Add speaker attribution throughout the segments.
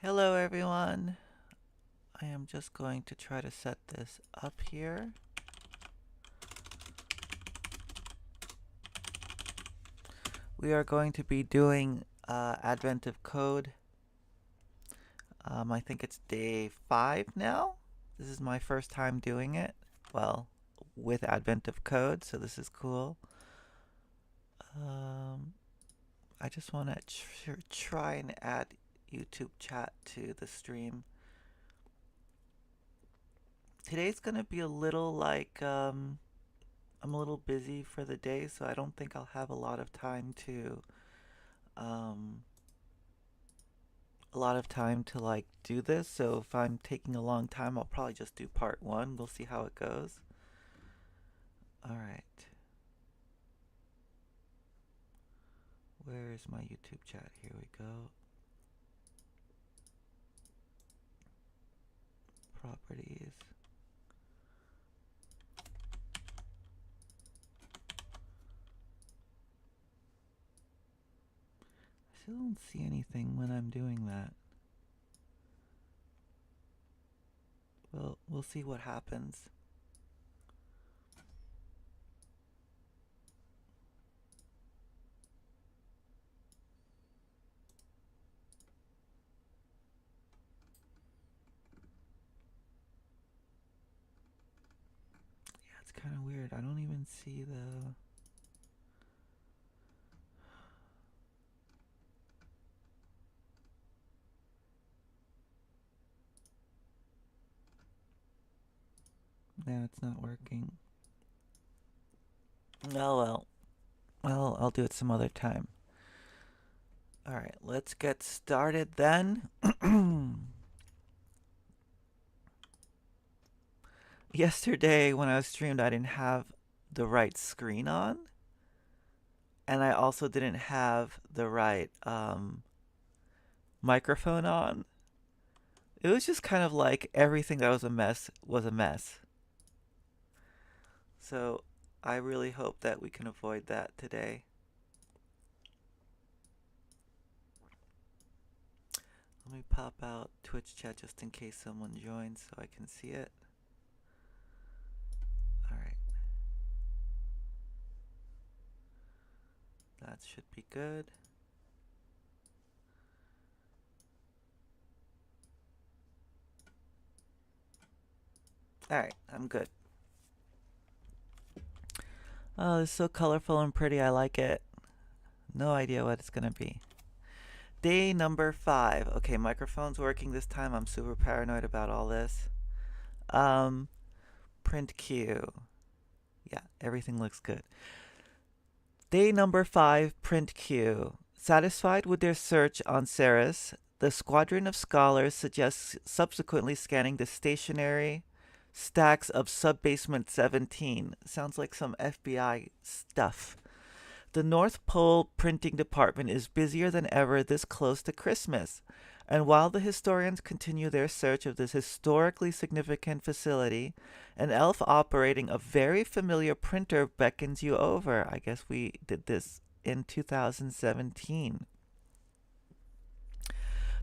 Speaker 1: Hello everyone. I am just going to try to set this up here. We are going to be doing Advent of Code. I think it's day 5 now. This is my first time doing it. Well, with Advent of Code, so this is cool. I just want to try and add YouTube chat to the stream. Today's going to be a little like I'm a little busy for the day, so I don't think I'll have a lot of time to like do this. So if I'm taking a long time, I'll probably just do part 1. We'll see how it goes. All right. Where is my YouTube chat? Here we go. Properties. I still don't see anything when I'm doing that. Well, we'll see what happens. Yeah, it's kind of weird. I don't even see the... No, it's not working. Oh well. Well, I'll do it some other time. Alright, let's get started then. Yesterday when I was streamed, I didn't have the right screen on. And I also didn't have the right microphone on. It was just kind of like everything that was a mess was a mess. So I really hope that we can avoid that today. Let me pop out Twitch chat just in case someone joins so I can see it. Alright. That should be good. Alright, I'm good. Oh, it's so colorful and pretty. I like it. No idea what it's gonna be. Day number 5. Okay, microphone's working this time. I'm super paranoid about all this. Print queue. Yeah, everything looks good. Day number 5, print queue. Satisfied with their search on Ceres, the squadron of scholars suggests subsequently scanning the stationary stacks of Subbasement 17. Sounds like some FBI stuff. The North Pole printing department is busier than ever this close to Christmas. And while the historians continue their search of this historically significant facility, an elf operating a very familiar printer beckons you over. I guess we did this in 2017.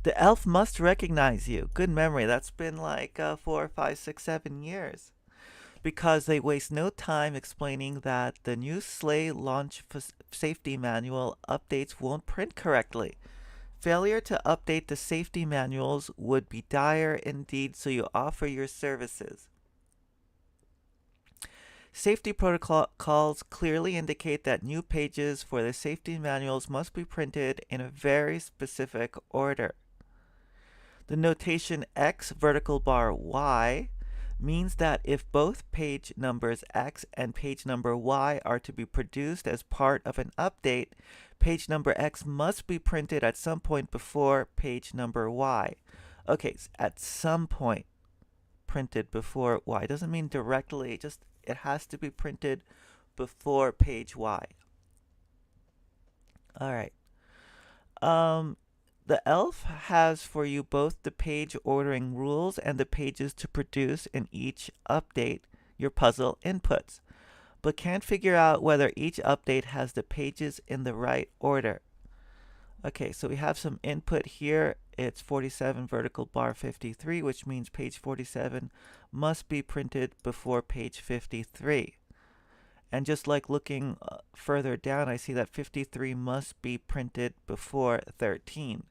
Speaker 1: The elf must recognize you. Good memory. That's been like 4, 5, 6, 7 years. Because they waste no time explaining that the new sleigh launch safety manual updates won't print correctly. Failure to update the safety manuals would be dire indeed, so you offer your services. Safety protocols clearly indicate that new pages for the safety manuals must be printed in a very specific order. The notation X vertical bar Y means that if both page numbers X and page number Y are to be produced as part of an update, page number X must be printed at some point before page number Y. Okay, so at some point printed before Y. Doesn't mean directly, just it has to be printed before page Y. Alright. The elf has for you both the page ordering rules and the pages to produce in each update your puzzle inputs, but can't figure out whether each update has the pages in the right order. Okay, so we have some input here. it's 47 vertical bar 53, which means page 47 must be printed before page 53. And just like looking further down, I see that 53 must be printed before 13.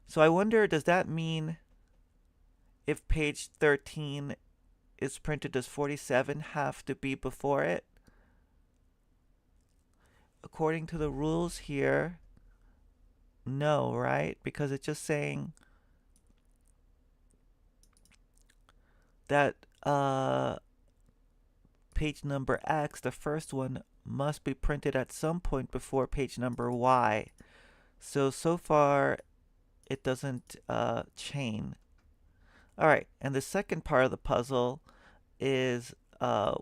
Speaker 1: So I wonder, does that mean if page 13 is printed, does 47 have to be before it? According to the rules here, no, right? Because it's just saying that page number X, the first one, must be printed at some point before page number Y. So far, it doesn't chain. All right, and the second part of the puzzle is a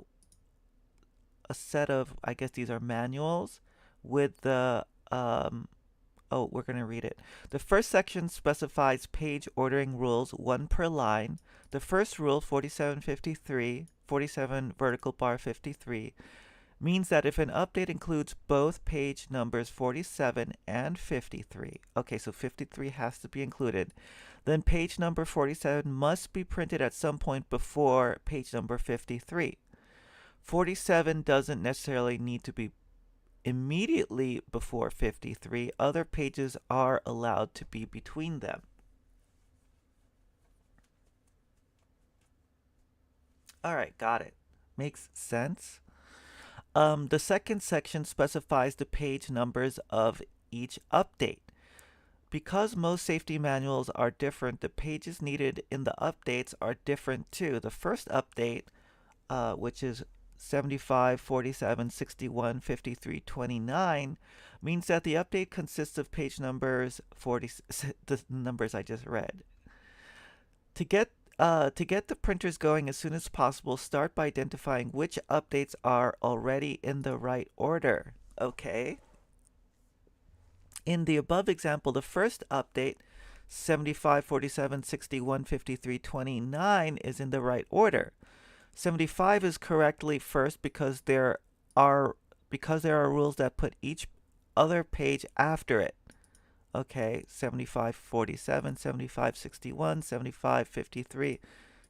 Speaker 1: set of, I guess these are manuals with the, oh, we're going to read it. The first section specifies page ordering rules, one per line. The first rule, 4753, 47 vertical bar 53, means that if an update includes both page numbers 47 and 53, okay, so 53 has to be included, then page number 47 must be printed at some point before page number 53. 47 doesn't necessarily need to be immediately before 53. Other pages are allowed to be between them. All right, got it. Makes sense. The second section specifies the page numbers of each update. Because most safety manuals are different, the pages needed in the updates are different too. The first update, which is 75, 47, 61, 53, 29, means that the update consists of page numbers 40, the numbers I just read. To get the printers going as soon as possible, start by identifying which updates are already in the right order. Okay. In the above example, the first update, 75, 47, 61, 53, 29, is in the right order. 75 is correctly first because there are rules that put each other page after it. Okay, 75, 47, 75, 61, 75, 53,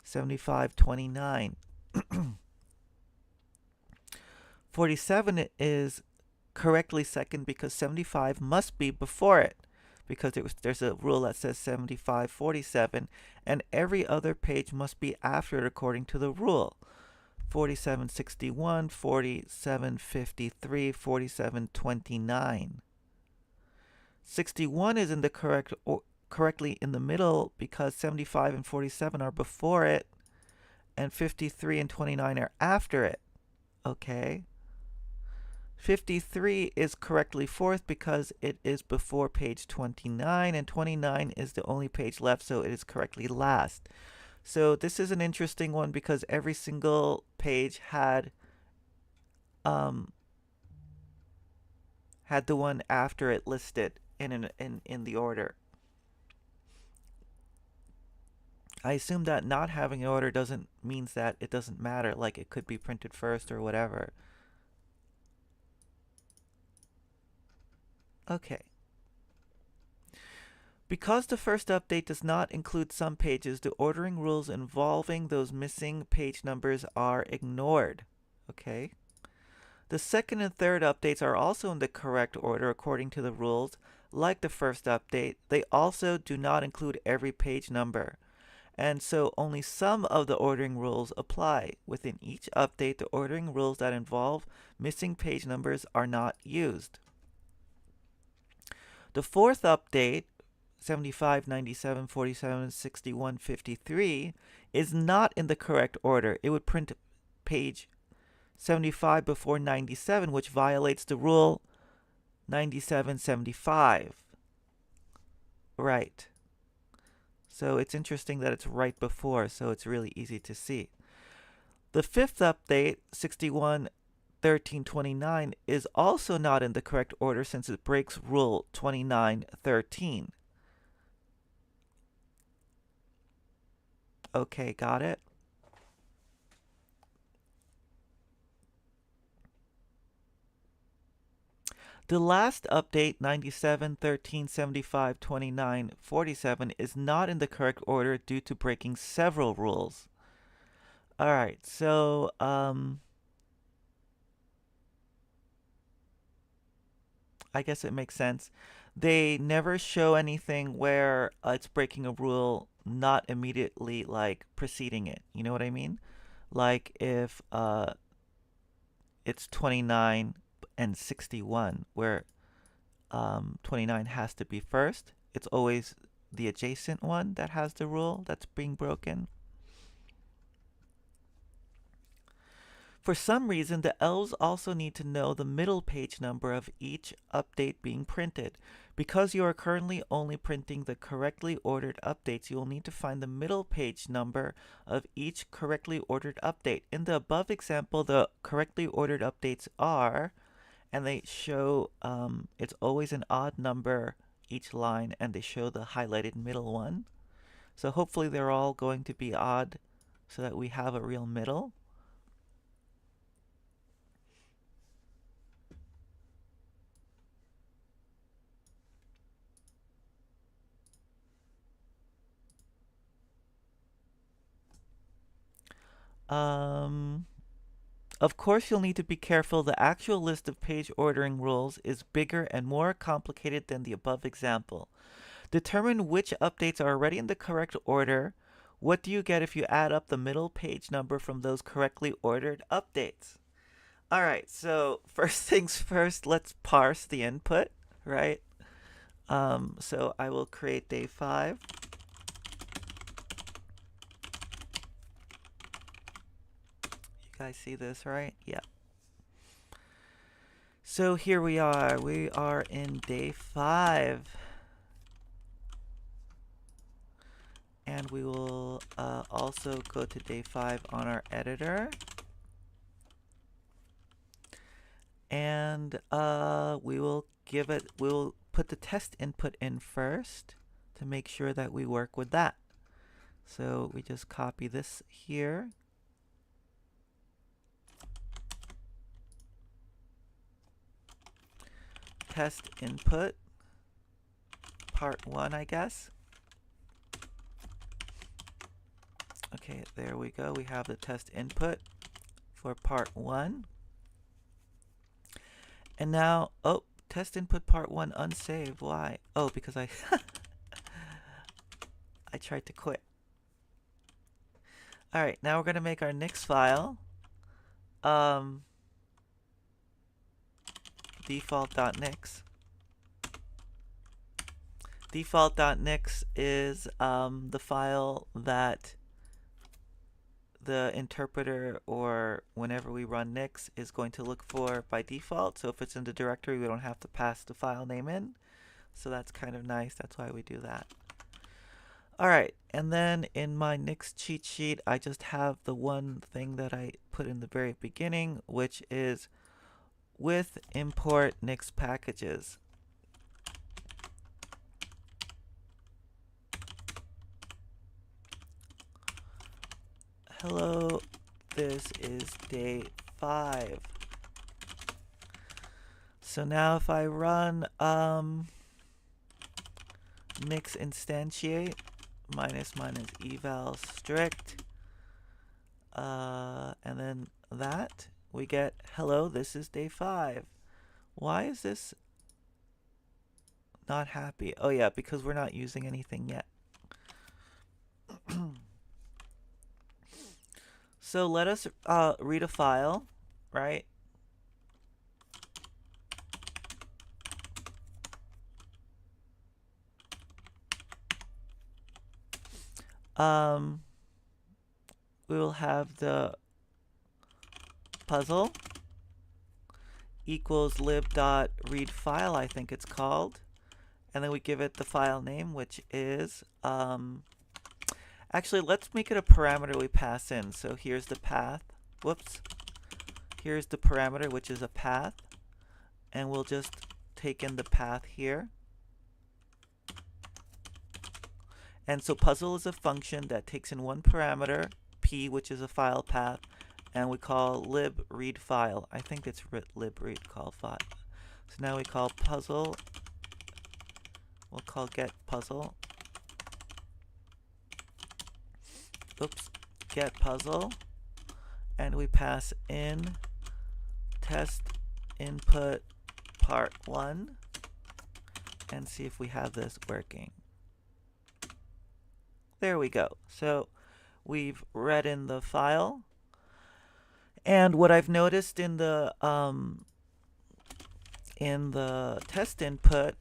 Speaker 1: 75, 29. 47 is correctly second because 75 must be before it, because there's a rule that says 75, 47, and every other page must be after it according to the rule. 47, 61, 47, 53, 47, 29. 61 is in the correctly in the middle because 75 and 47 are before it, and 53 and 29 are after it. Okay. 53 is correctly fourth because it is before page 29, and 29 is the only page left, so it is correctly last. So this is an interesting one because every single page had the one after it listed in the order. I assume that not having an order means that it doesn't matter, like it could be printed first or whatever. Okay. Because the first update does not include some pages, the ordering rules involving those missing page numbers are ignored. Okay. The second and third updates are also in the correct order according to the rules. Like the first update, they also do not include every page number. And so only some of the ordering rules apply. Within each update, the ordering rules that involve missing page numbers are not used. The fourth update, 75, 97, 47, 61, 53, is not in the correct order. It would print page 75 before 97, which violates the rule 97, 75. Right. So it's interesting that it's right before, so it's really easy to see. The fifth update, 61, 13, 29, is also not in the correct order since it breaks rule 29, 13. Okay, got it? The last update, 97, 13, 75, 29, 47, is not in the correct order due to breaking several rules. Alright, so, I guess it makes sense. They never show anything where it's breaking a rule not immediately, like, preceding it. You know what I mean? Like, if it's 29 and 61, where 29 has to be first. It's always the adjacent one that has the rule that's being broken. For some reason, the elves also need to know the middle page number of each update being printed. Because you are currently only printing the correctly ordered updates, you will need to find the middle page number of each correctly ordered update. In the above example, the correctly ordered updates are, and they show it's always an odd number each line, and they show the highlighted middle one. So hopefully they're all going to be odd so that we have a real middle. Of course, you'll need to be careful. The actual list of page ordering rules is bigger and more complicated than the above example. Determine which updates are already in the correct order. What do you get if you add up the middle page number from those correctly ordered updates? Alright, so first things first, let's parse the input, right? So I will create day 5. You guys see this, right? Yeah. So here we are. We are in day 5. And we will also go to day 5 on our editor. And we will put the test input in first to make sure that we work with that. So we just copy this here. Test input, part 1, I guess. Okay, there we go. We have the test input for part 1. And now, oh, test input part 1 unsaved. Why? Oh, because I I tried to quit. Alright, now we're going to make our Nix file. Default.nix. Default.nix is the file that the interpreter, or whenever we run Nix, is going to look for by default. So if it's in the directory, we don't have to pass the file name in. So that's kind of nice. That's why we do that. Alright, and then in my Nix cheat sheet, I just have the one thing that I put in the very beginning, which is with import Nix packages. Hello, this is day 5. So now if I run Nix instantiate minus eval strict, and then that, we get, hello, this is day 5. Why is this not happy? Oh yeah, because we're not using anything yet. So let us read a file, right? We will have the puzzle equals lib.readFile, I think it's called. And then we give it the file name, which is, actually, let's make it a parameter we pass in. So here's the path. Whoops. Here's the parameter, which is a path. And we'll just take in the path here. And so puzzle is a function that takes in one parameter, p, which is a file path, and we call lib read file. I think it's lib read call file. So now we call puzzle, we'll call get puzzle. Oops, get puzzle. And we pass in test input part 1 and see if we have this working. There we go. So we've read in the file. And what I've noticed in the test input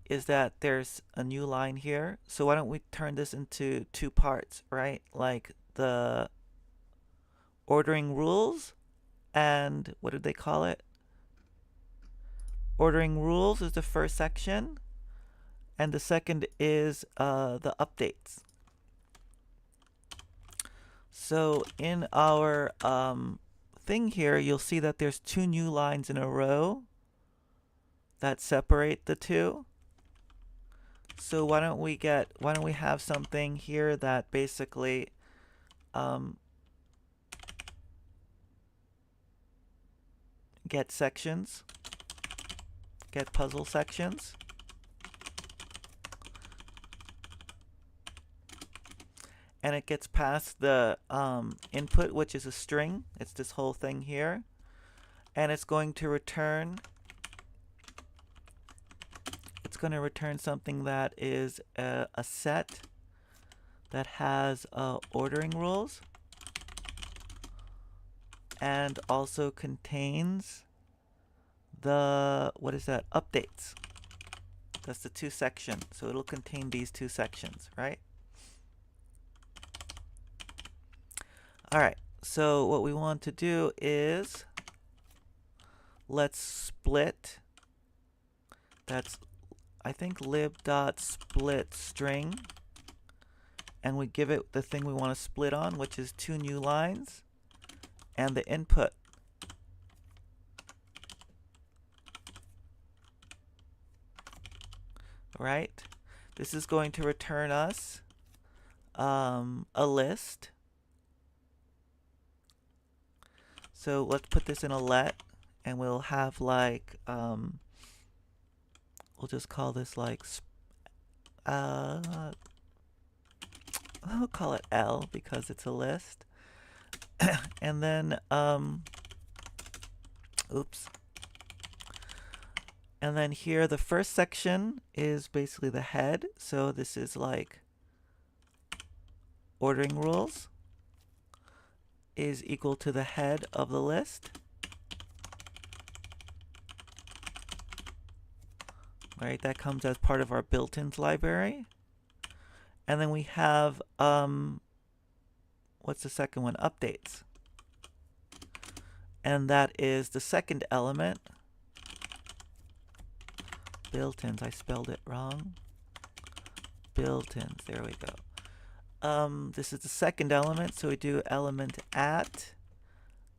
Speaker 1: is that there's a new line here. So why don't we turn this into 2 parts, right? Like the ordering rules and what did they call it? Ordering rules is the first section, and the second is the updates. So in our thing here, you'll see that there's 2 new lines in a row that separate the two. So why don't we have something here that basically get sections, get puzzle sections. And it gets past the input, which is a string. It's this whole thing here. And it's going to return something that is a set that has ordering rules and also contains the, what is that, updates. That's the 2 sections. So it'll contain these 2 sections, right? All right, so what we want to do is let's split. That's, I think, lib.split string. And we give it the thing we want to split on, which is 2 new lines and the input. Right? This is going to return us a list. So let's put this in a let, and we'll have like, we'll just call this like, I'll call it L because it's a list. And then, oops. And then here, the first section is basically the head. So this is like ordering rules is equal to the head of the list. Right, that comes as part of our built-ins library. And then we have, what's the second one? Updates. And that is the second element. Built-ins, I spelled it wrong. Built-ins, there we go. This is the second element, so we do element at.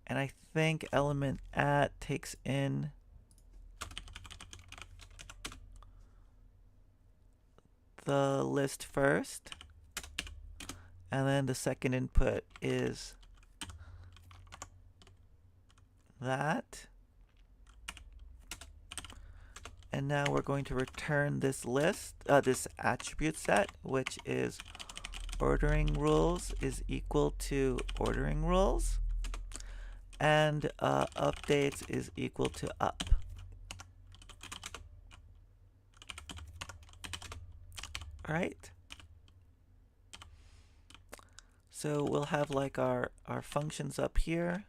Speaker 1: And I think element at takes in the list first, and then the second input is that. And now we're going to return this list, this attribute set, which is ordering rules is equal to ordering rules, and updates is equal to up. Right? So we'll have like our functions up here.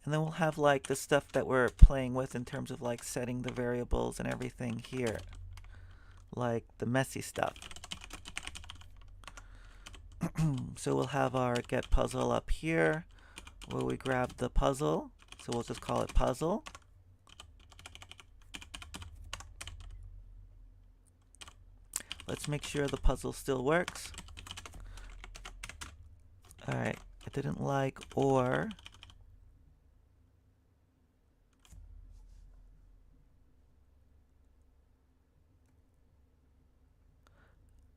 Speaker 1: And then we'll have like the stuff that we're playing with in terms of like setting the variables and everything here. Like the messy stuff. So we'll have our get puzzle up here where we grab the puzzle. So we'll just call it puzzle. Let's make sure the puzzle still works. Alright, I didn't like or.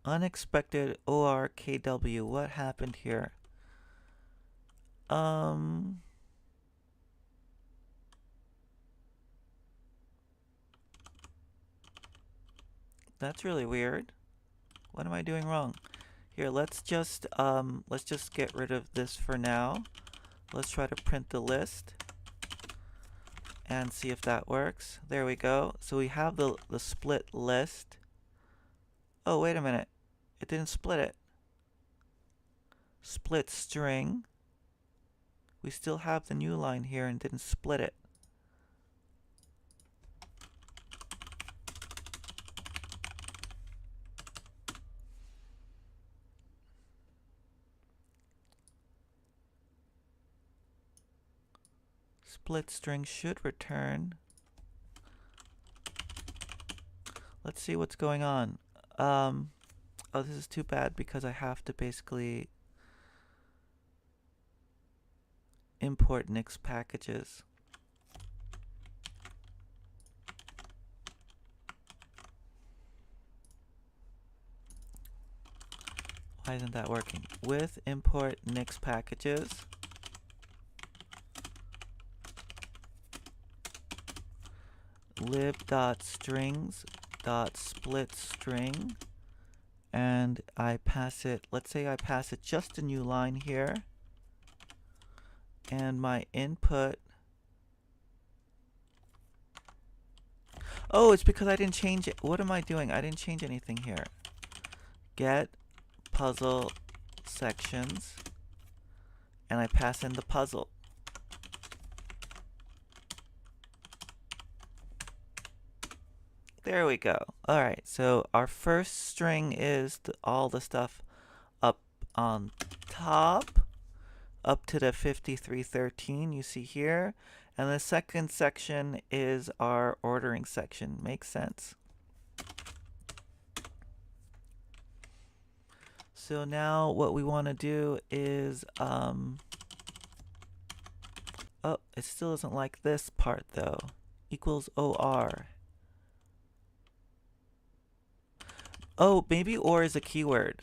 Speaker 1: Unexpected ORKW. What happened here? That's really weird. What am I doing wrong? Here, let's just get rid of this for now. Let's try to print the list and see if that works. There we go. So we have the split list. Oh, wait a minute. It didn't split it. Split string. We still have the new line here and didn't split it. Split string should return. Let's see what's going on. Oh, this is too bad because I have to basically import Nix packages. Why isn't that working? With import Nix packages, lib.strings.splitString, and I pass it, let's say I pass it just a new line here, and my input, oh, it's because I didn't change it. What am I doing? I didn't change anything here. Get puzzle sections, and I pass in the puzzle. There we go. All right, so our first string is all the stuff up on top, up to the 5313 you see here. And the second section is our ordering section. Makes sense. So now what we want to do is, oh, it still doesn't like this part though. Equals OR. Oh, maybe OR is a keyword.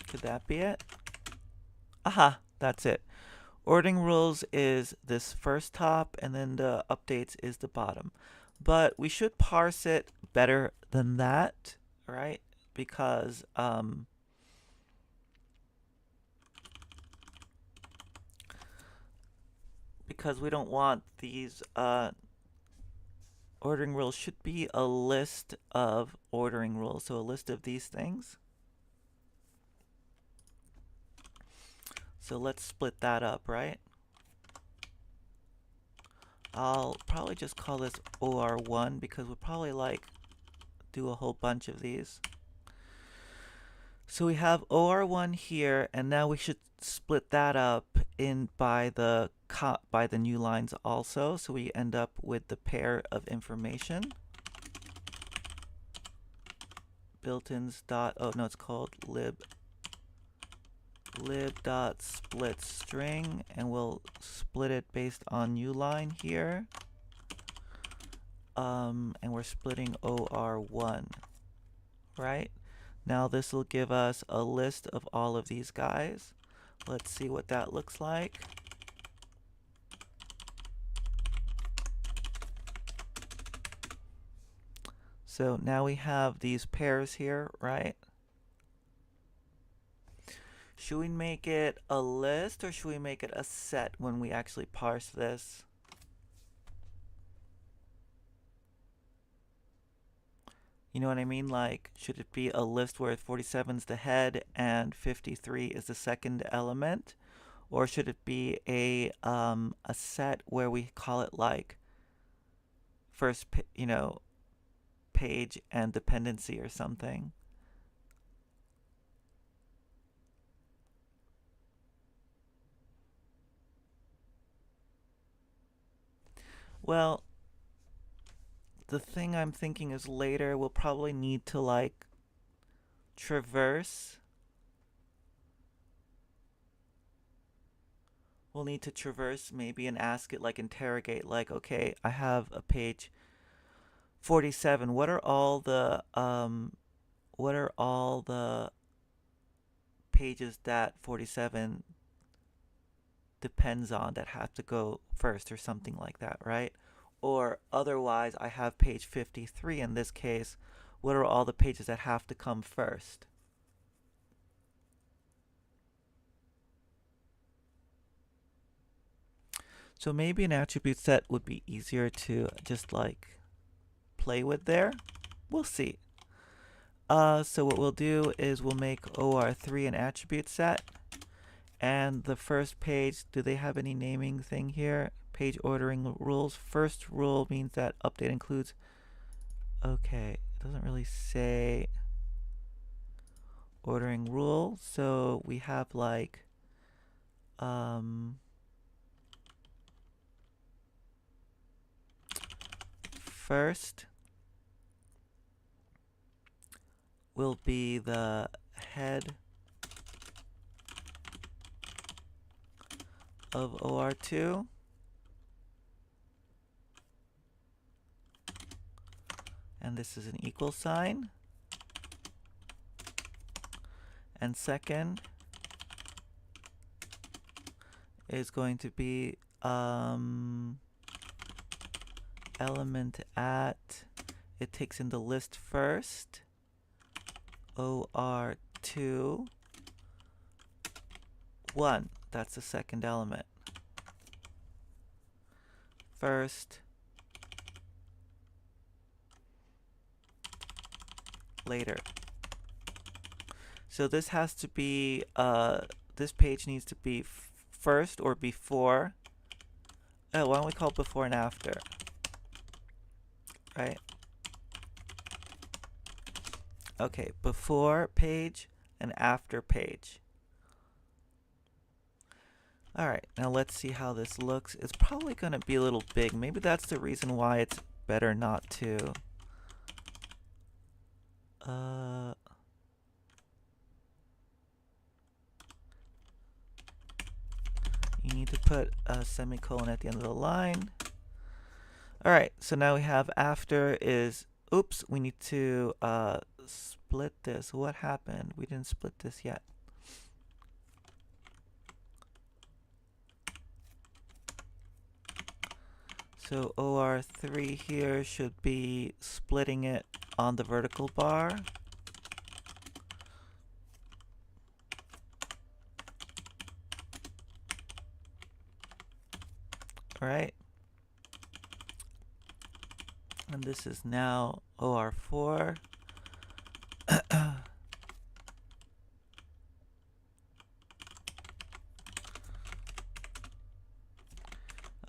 Speaker 1: Could that be it? Aha, that's it. Ordering rules is this first top, and then the updates is the bottom. But we should parse it better than that, right? Because we don't want these ordering rules. Should be a list of ordering rules, so a list of these things. So let's split that up, right? I'll probably just call this OR1 because we'll probably do a whole bunch of these. So we have OR1 here, and now we should split that up in by the new lines also, so we end up with the pair of information. Built-ins dot, oh no, it's called lib.splitString, and we'll split it based on new line here. And we're splitting OR1, right? Now this will give us a list of all of these guys. Let's see what that looks like. So now we have these pairs here, right? Should we make it a list or should we make it a set when we actually parse this? You know what I mean? Like, should it be a list where 47 is the head and 53 is the second element? Or should it be a set where we call it like first, page and dependency or something? Well, the thing I'm thinking is later we'll probably need to traverse. we'll need to traverse maybe and ask it, like interrogate, like, okay, I have a page 47. What are all the pages that 47 depends on that have to go first or something like that, right? Or otherwise, I have page 53 in this case. What are all the pages that have to come first? So maybe an attribute set would be easier to just like play with there. We'll see. So what we'll do is we'll make OR3 an attribute set. And the first page, do they have any naming thing here? Page ordering rules. First rule means that update includes, okay, it doesn't really say ordering rule. So we have like, first will be the head of OR2. And this is an equal sign. And second is going to be element at, it takes in the list first, OR2, 1. That's the second element. First, later. So this has to be, this page needs to be first or before. Oh, why don't we call it before and after? Right? Okay, before page and after page. Alright, now let's see how this looks. It's probably going to be a little big. Maybe that's the reason why it's better not to. You need to put a semicolon at the end of the line. Alright, so now we have after is, oops, we need to split this. What happened? We didn't split this yet. So OR3 here should be splitting it on the vertical bar. Alright. And this is now OR4.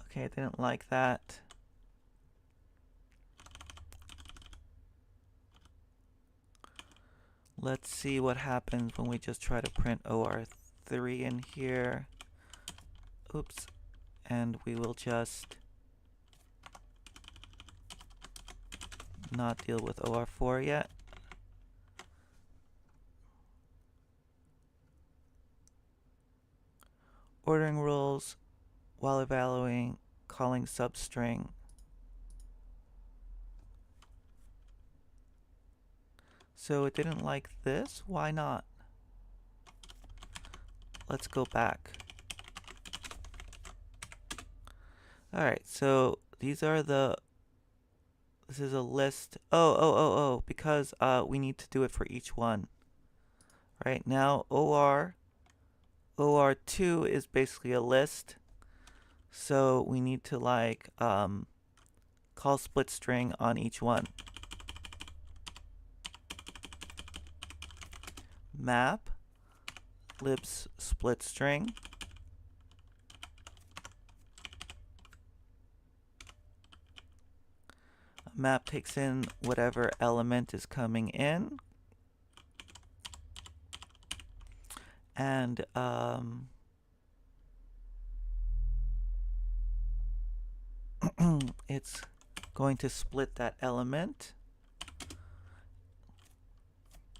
Speaker 1: Okay, I didn't like that. Let's see what happens when we just try to print OR3 in here. Oops. And we will just not deal with OR4 yet. Ordering rules while evaluating calling substring. So it didn't like this? Why not? Let's go back. Alright, so these are the, this is a list. Oh, because we need to do it for each one. Right now, OR2 is basically a list. So we need to like call split string on each one. Map libs split string. Map takes in whatever element is coming in. And it's going to split that element.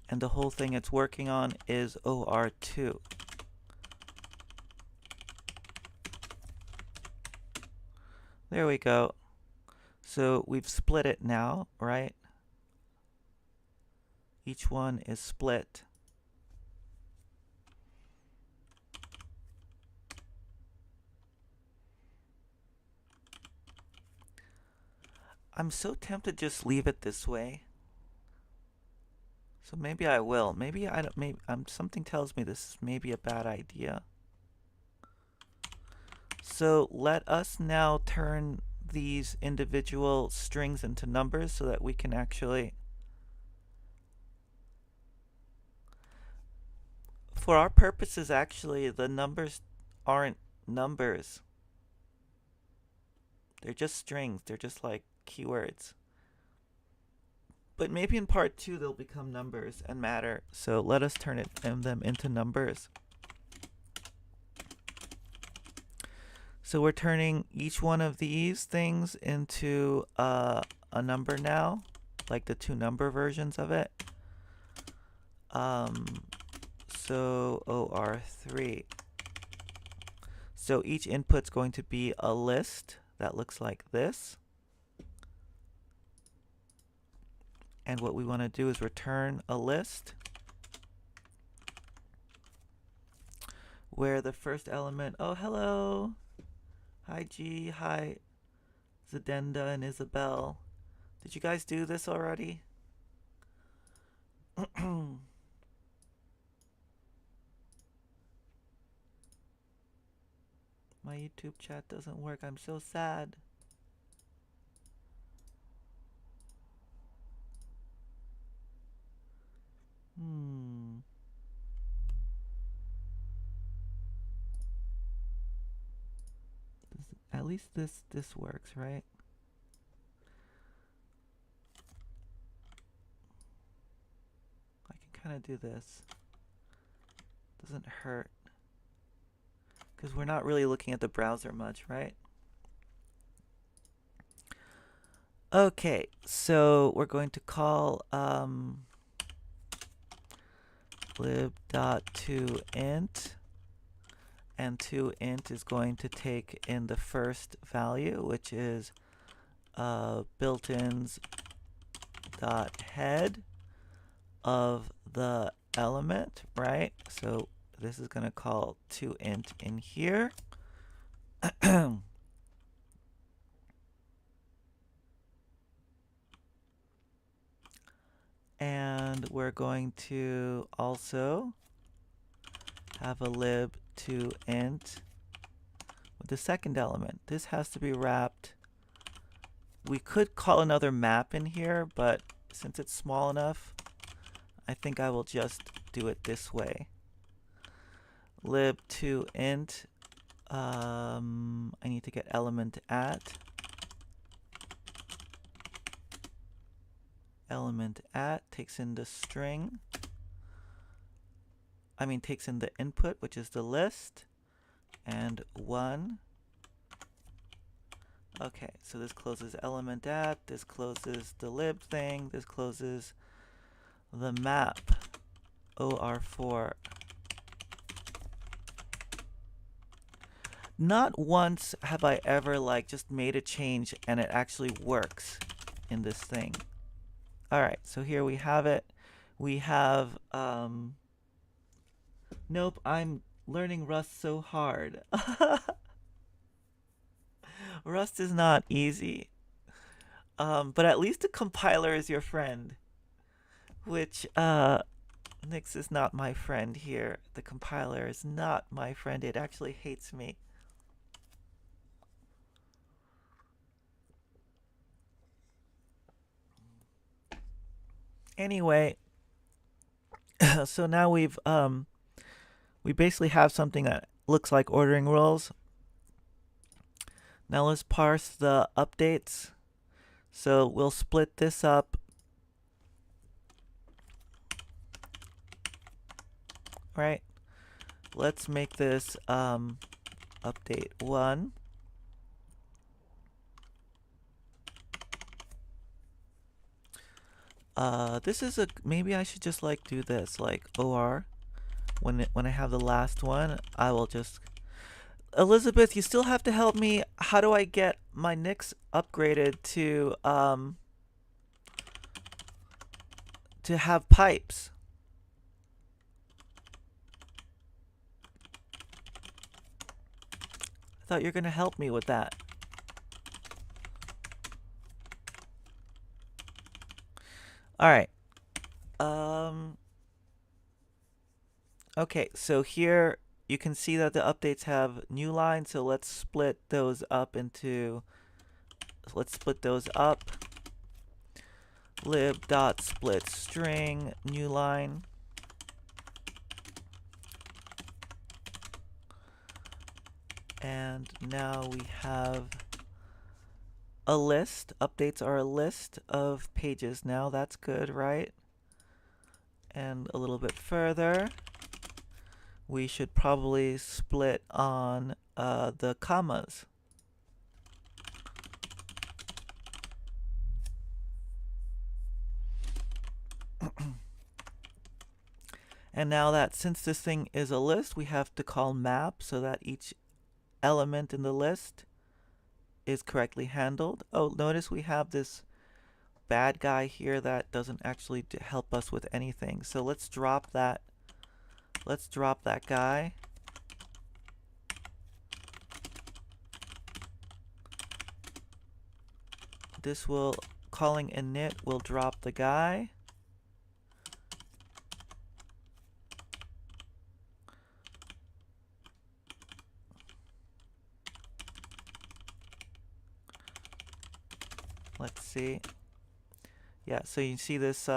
Speaker 1: And the whole thing it's working on is OR2. There we go. So we've split it now, right? Each one is split. I'm so tempted to just leave it this way. So maybe I will. Maybe I don't. Maybe something tells me this is maybe a bad idea. So let us now turn these individual strings into numbers so that we can actually, for our purposes, actually, the numbers aren't numbers. They're just strings. They're just like keywords. But maybe in part 2 they'll become numbers and matter. So let us turn them into numbers. So we're turning each one of these things into a number now, like the 2 number versions of it. So OR3. So each input's going to be a list that looks like this. And what we want to do is return a list where the first element, oh, hello. Hi, G. Hi, Zadenda and Isabel. Did you guys do this already? My YouTube chat doesn't work. I'm so sad. At least this works, right? I can kind of do this. Doesn't hurt. Because we're not really looking at the browser much, right? Okay, so we're going to call lib.toInt, and toInt is going to take in the first value, which is built-ins dot head of the element, right? So this is going to call toInt in here. And we're going to also have a lib2int with the second element. This has to be wrapped. We could call another map in here, but since it's small enough, I think I will just do it this way. Lib2int, I need to get element at. Element at takes in the string. Takes in the input, which is the list, and 1. Okay, so this closes element at, this closes the lib thing, this closes the map, OR4. Not once have I ever just made a change and it actually works in this thing. All right, so here we have it. We have, nope, I'm learning Rust so hard. Rust is not easy. But at least the compiler is your friend. Which, Nix is not my friend here. The compiler is not my friend. It actually hates me. Anyway, so now we basically have something that looks like ordering rules. Now let's parse the updates. So we'll split this up. Right? Let's make this update 1. This is maybe I should just do this, OR. When I have the last one, I will just, Elizabeth, you still have to help me. How do I get my Nix upgraded to have pipes? I thought you were gonna help me with that. All right. Okay, so here you can see that the updates have new lines, so let's split those up. Lib.split string new line. And now we have a list. Updates are a list of pages now. That's good, right? And a little bit further, we should probably split on the commas. And now that since this thing is a list, we have to call map so that each element in the list is correctly handled. Oh, notice we have this bad guy here that doesn't actually help us with anything. So let's drop that. Let's drop that guy. This will, calling init will drop the guy. Let's see. Yeah, so you see this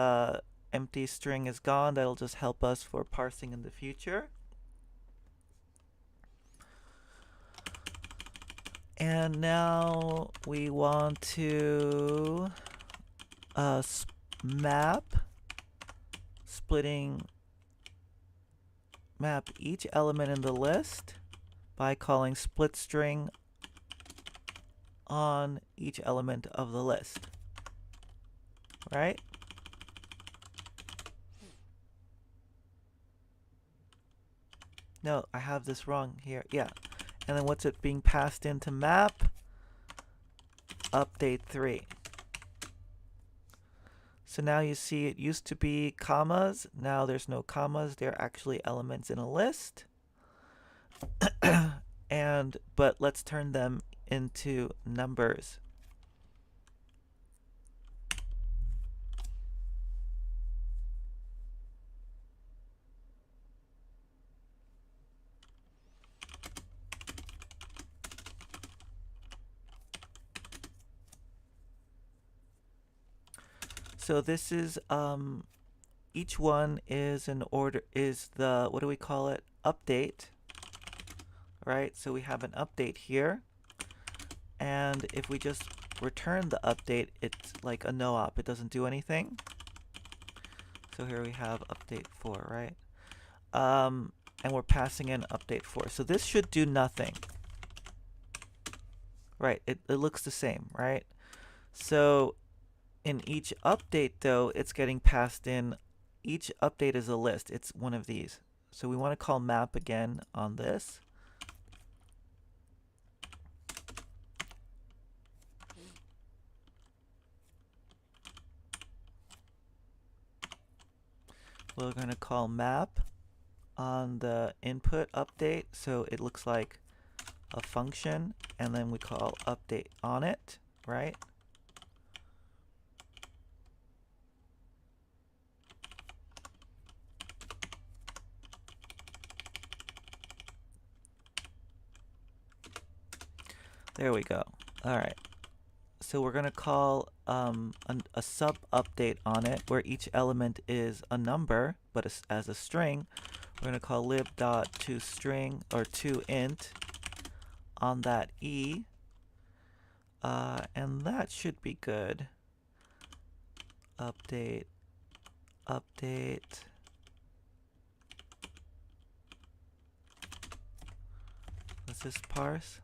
Speaker 1: empty string is gone. That'll just help us for parsing in the future. And now we want to map each element in the list by calling split string on each element of the list, right? No, I have this wrong here. Yeah. And then what's it being passed into map? Update 3. So now you see it used to be commas. Now there's no commas. They're actually elements in a list. But let's turn them into numbers. So this is each one is an order, is the, what do we call it? Update, right? So we have an update here. And if we just return the update, it's like a no op. It doesn't do anything. So here we have update 4, right? And we're passing in update 4. So this should do nothing. Right, it looks the same, right? So in each update, though, it's getting passed in. Each update is a list. It's one of these. So we want to call map again on this. We're going to call map on the input update. So it looks like a function. And then we call update on it, right? There we go. All right. So we're going to call a sub update on it where each element is a number, but as a string. We're going to call lib.toString or toInt on that E. And that should be good. Update. Let's just parse.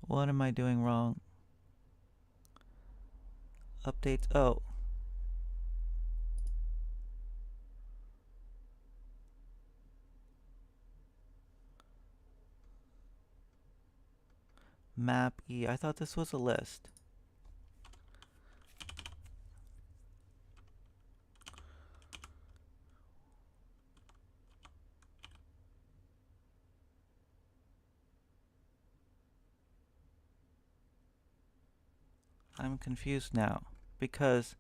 Speaker 1: What am I doing wrong? Updates. Oh. Map E. I thought this was a list. I'm confused now because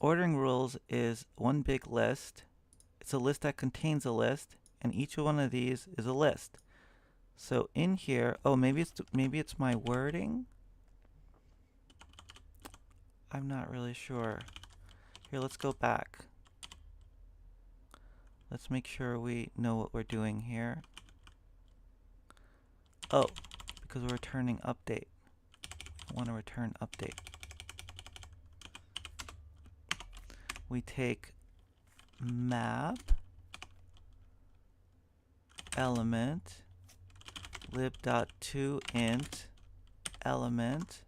Speaker 1: ordering rules is one big list. It's a list that contains a list, and each one of these is a list. So in here, oh, maybe it's my wording. I'm not really sure. Here, let's go back. Let's make sure we know what we're doing here. Oh, because we're returning update. I want to return update. We take map element lib.toInt element,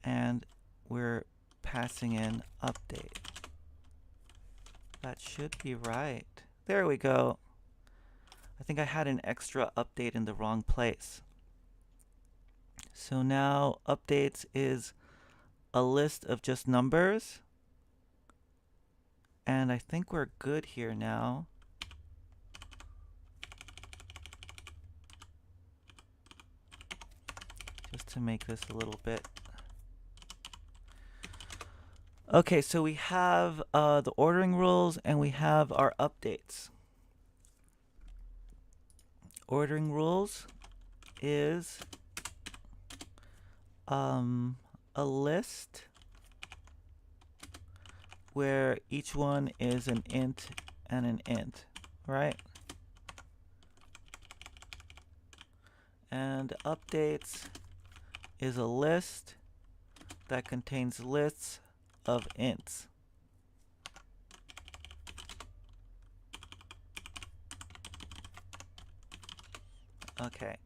Speaker 1: and we're passing in update. That should be right. There we go. I think I had an extra update in the wrong place. So now updates is a list of just numbers. And I think we're good here now. Just to make this a little bit. Okay, so we have the ordering rules and we have our updates. Ordering rules is a list where each one is an int and an int, right? And updates is a list that contains lists of ints. Okay,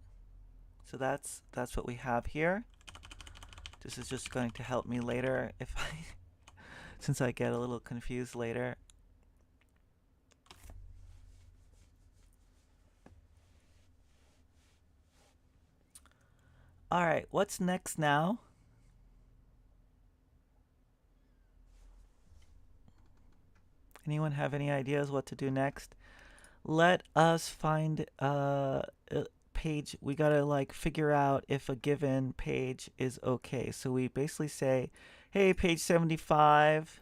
Speaker 1: so that's what we have here. This is just going to help me later if since I get a little confused later. All right, what's next now? Anyone have any ideas what to do next? Let us find a page. We gotta like figure out if a given page is okay. So we basically say, hey, page 75.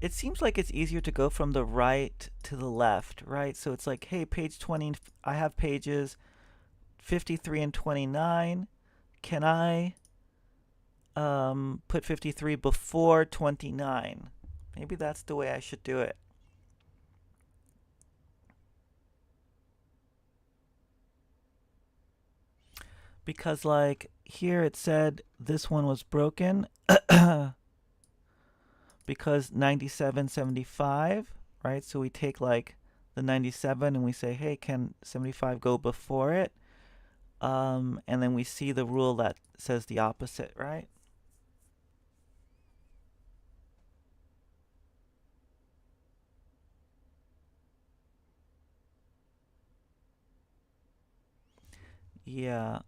Speaker 1: It seems like it's easier to go from the right to the left, right? So it's like, hey, page 20, I have pages 53 and 29. Can I put 53 before 29? Maybe that's the way I should do it. Because like here it said this one was broken because 9775, right? So we take like the 97 and we say, hey, can 75 go before it? And then we see the rule that says the opposite, right? Yeah.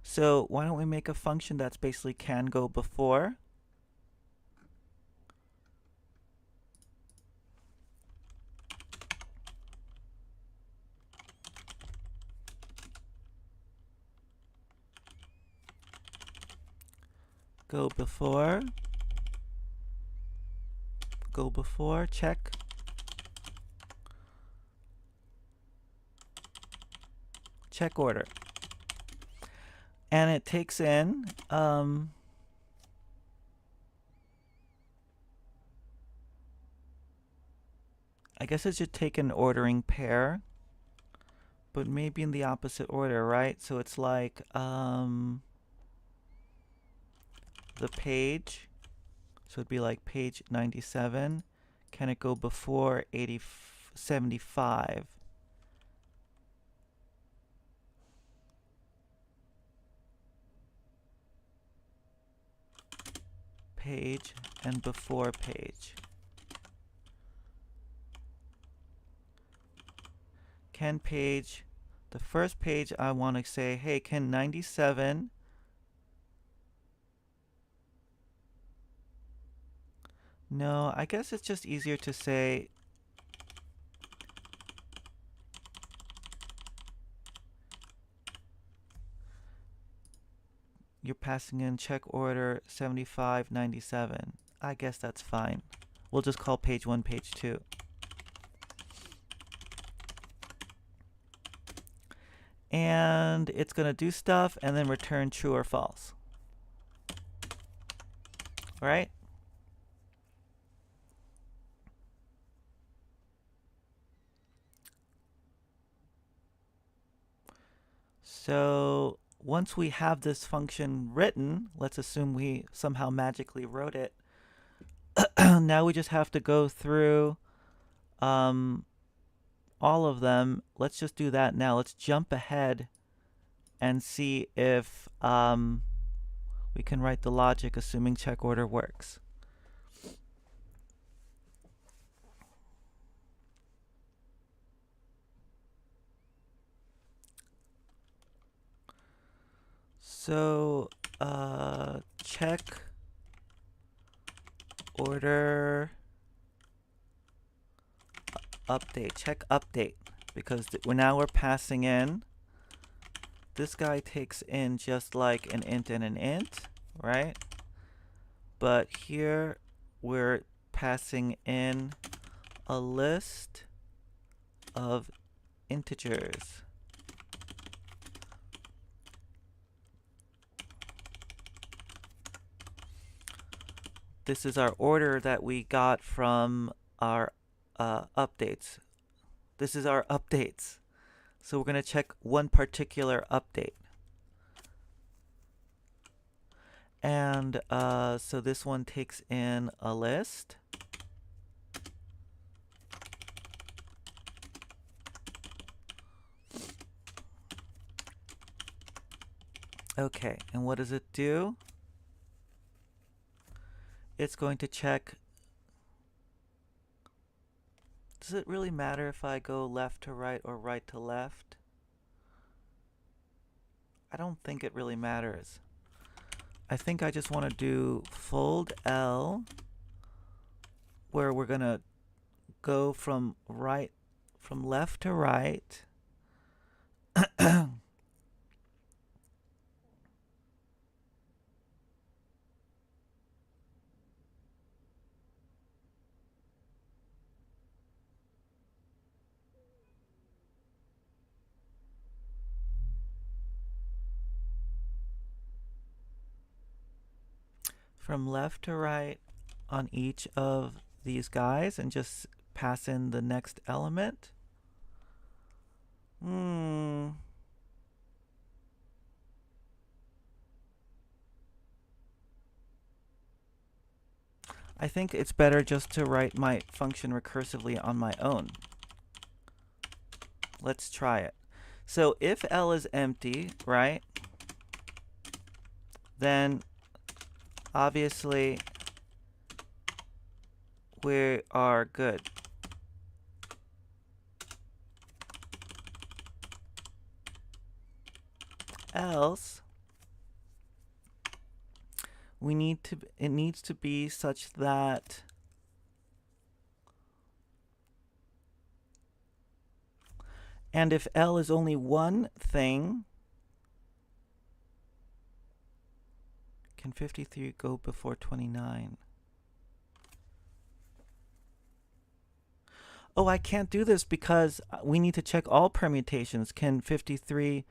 Speaker 1: So why don't we make a function that's basically can go before? Go before. Go before, check. Check order. And it takes in I guess it should take an ordering pair, but maybe in the opposite order, right? So it's like the page, so it'd be like page 97. Can it go before 75? page and before page. Can page, the first page I want to say, hey, can 97 no, I guess it's just easier to say you're passing in check order 7597. I guess that's fine. We'll just call page 1 page 2. And it's going to do stuff and then return true or false. Right? So once we have this function written, let's assume we somehow magically wrote it. Now we just have to go through all of them. Let's just do that now. Let's jump ahead and see if we can write the logic assuming check order works. So check order update, check update, because we're passing in. This guy takes in just like an int and an int, right? But here we're passing in a list of integers. This is our order that we got from our updates. This is our updates. So we're going to check one particular update. And so this one takes in a list. Okay, and what does it do? It's going to check. Does it really matter if I go left to right or right to left? I don't think it really matters. I think I just want to do fold L, where we're going to go from left to right. From left to right on each of these guys and just pass in the next element. I think it's better just to write my function recursively on my own. Let's try it. So if L is empty, right, then obviously we are good. Else, it needs to be such that and if L is only one thing, can 53 go before 29? Oh, I can't do this because we need to check all permutations. Can 53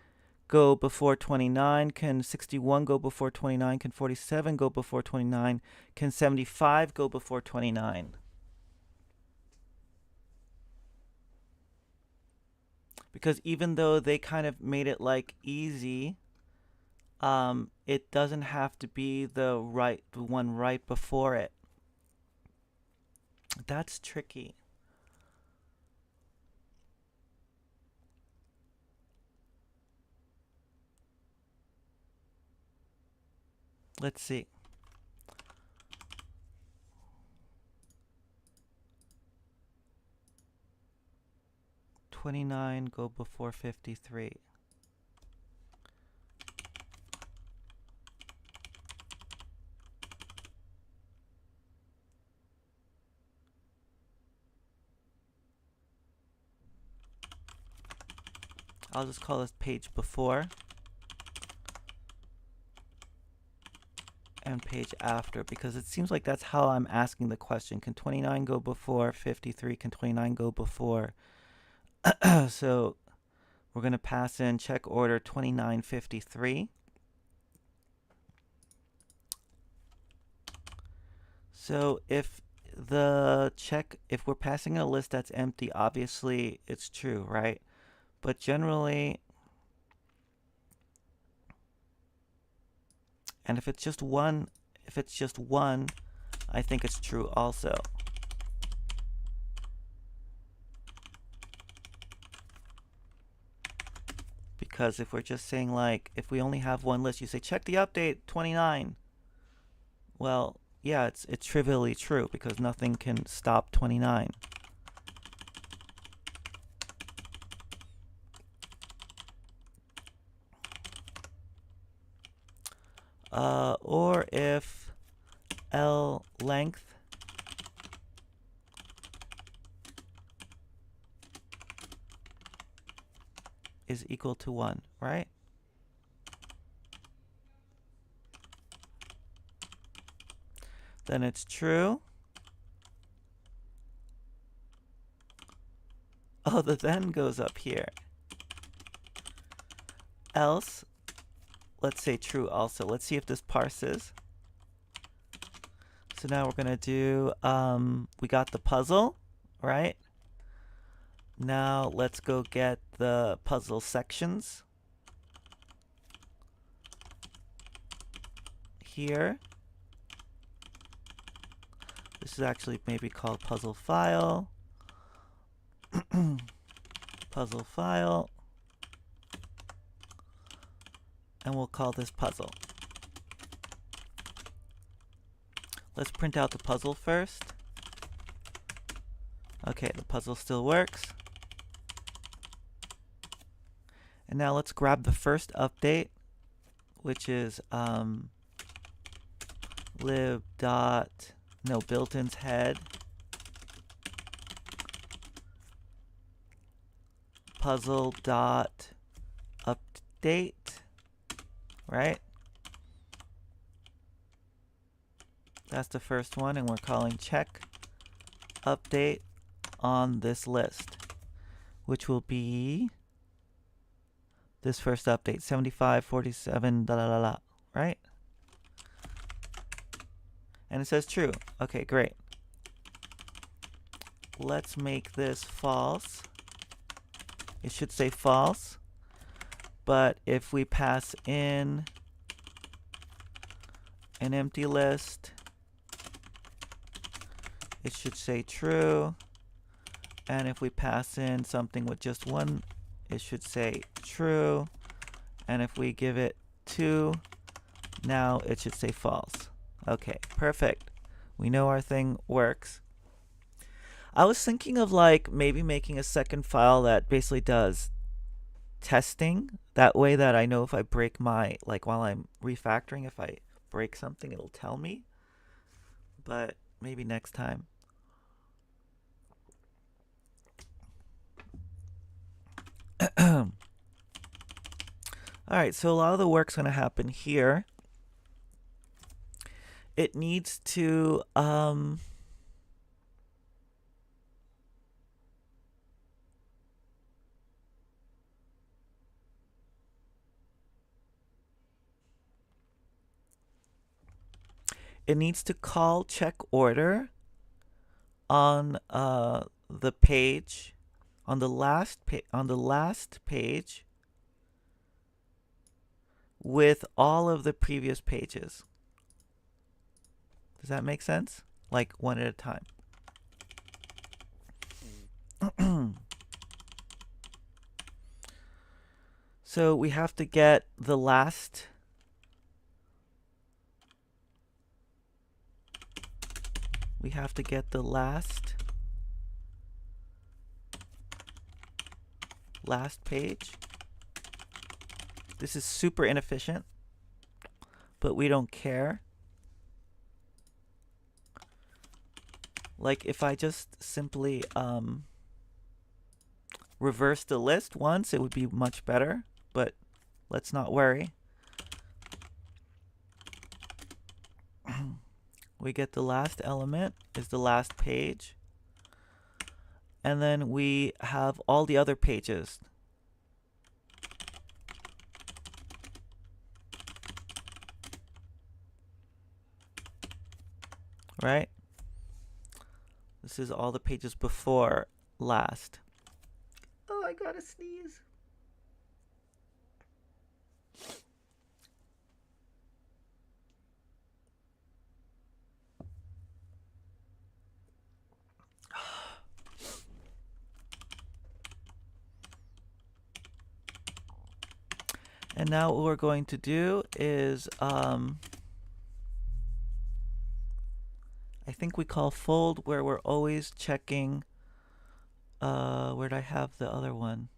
Speaker 1: go before 29? Can 61 go before 29? Can 47 go before 29? Can 75 go before 29? Because even though they kind of made it like easy, it doesn't have to be the one right before it. That's tricky. Let's see. 29 go before 53? I'll just call this page before and page after, because it seems like that's how I'm asking the question. Can 29 go before 53? Can 29 go before? So we're going to pass in check order 2953. So if we're passing in a list that's empty, obviously it's true, right? But generally, and if it's just one, I think it's true also. Because if we're just saying, like, if we only have one list, you say check the update 29. Well, yeah, it's trivially true because nothing can stop 29. Or if L length is equal to 1, right? Then it's true. Oh, the then goes up here. Else, let's say true also. Let's see if this parses. So now we're going to do, we got the puzzle, right? Now let's go get the puzzle sections. Here. This is actually maybe called puzzle file. Puzzle file. And we'll call this puzzle. Let's print out the puzzle first. Okay, the puzzle still works. And now let's grab the first update, which is built-in's head puzzle dot update, right? That's the first one, and we're calling check update on this list, which will be this first update, 75, 47, right? And it says true. Okay, great. Let's make this false. It should say false. But if we pass in an empty list, it should say true. And if we pass in something with just one, it should say true. And if we give it 2, now it should say false. Okay, perfect. We know our thing works. I was thinking of like maybe making a second file that basically does testing. That way that I know if I break my, like while I'm refactoring, if I break something, it'll tell me. But maybe next time. Alright, so a lot of the work's going to happen here. It needs to call check order on the page, on the last page with all of the previous pages. Does that make sense? Like one at a time. So we have to get the last last page. This is super inefficient, but we don't care. Like if I just simply reverse the list once, it would be much better, but let's not worry. We get the last element is the last page, and then we have all the other pages. Right? This is all the pages before last. Oh, I gotta sneeze. And now what we're going to do is, I think we call fold, where we're always checking, where'd I have the other one?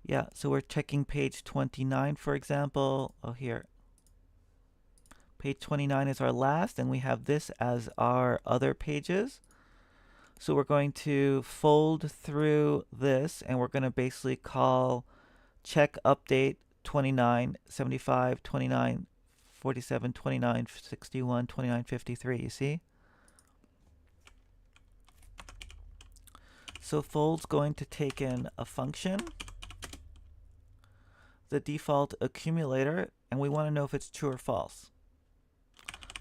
Speaker 1: Yeah, so we're checking page 29, for example. Oh, here. Page 29 is our last, and we have this as our other pages. So we're going to fold through this, and we're going to basically call check update 29, 75, 29, 47, 29, 61, 29, 53, you see? So fold's going to take in a function, the default accumulator, and we want to know if it's true or false.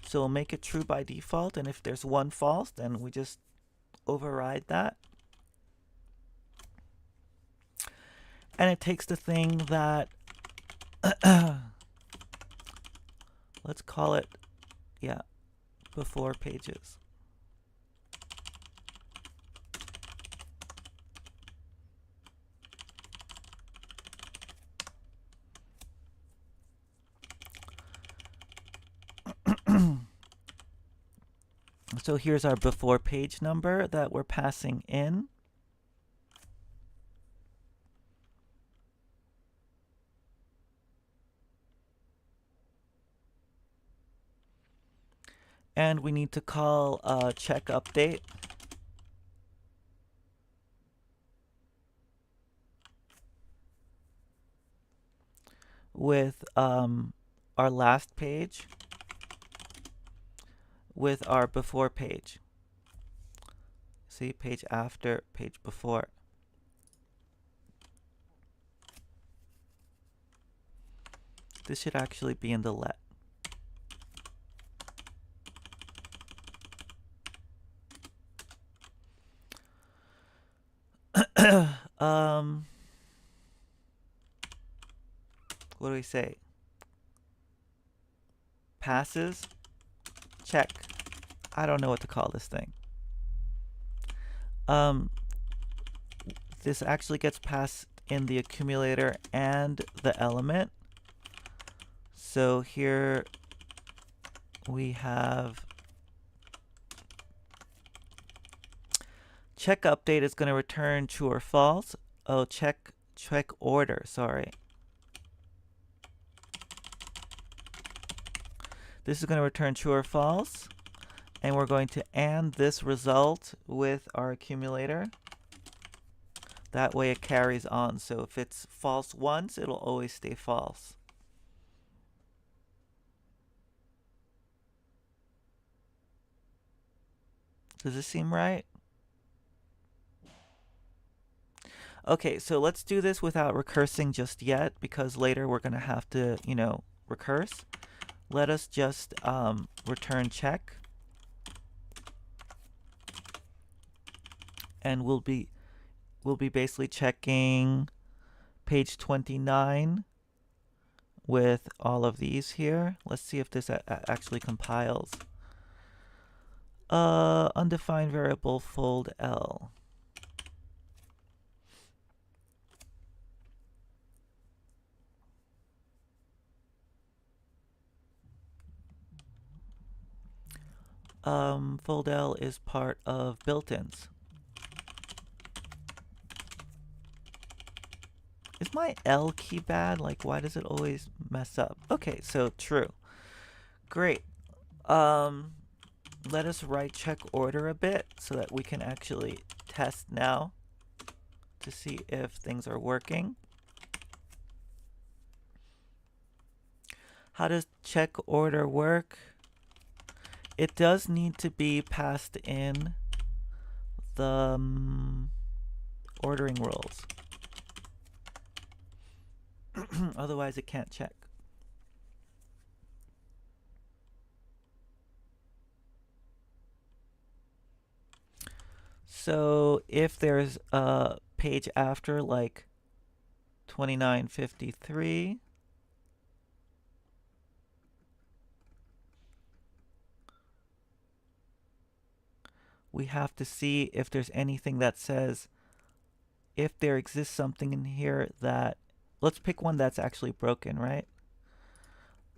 Speaker 1: So we'll make it true by default, and if there's one false, then we just override that. And it takes the thing that, let's call it, yeah, before pages. So here's our before page number that we're passing in. And we need to call check update. With our last page with our before page. See, page after, page before. This should actually be in the let. What do we say? Passes, check. I don't know what to call this thing. This actually gets passed in the accumulator and the element. So here we have check update is going to return true or false. Oh, check order, sorry. This is going to return true or false. And we're going to AND this result with our accumulator. That way it carries on. So if it's false once, it'll always stay false. Does this seem right? Okay, so let's do this without recursing just yet, because later we're going to have to, recurse. Let us just return check. And we'll be basically checking page 29 with all of these here. Let's see if this actually compiles. Undefined variable fold L. Fold L is part of built-ins. Is my L key bad? Like, why does it always mess up? Okay, so true. Great. Let us right check order a bit so that we can actually test now to see if things are working. How does check order work? It does need to be passed in the ordering rules. Otherwise, it can't check. So if there's a page after, like 2953, we have to see if there's anything that says if there exists something in here that, let's pick one that's actually broken, right?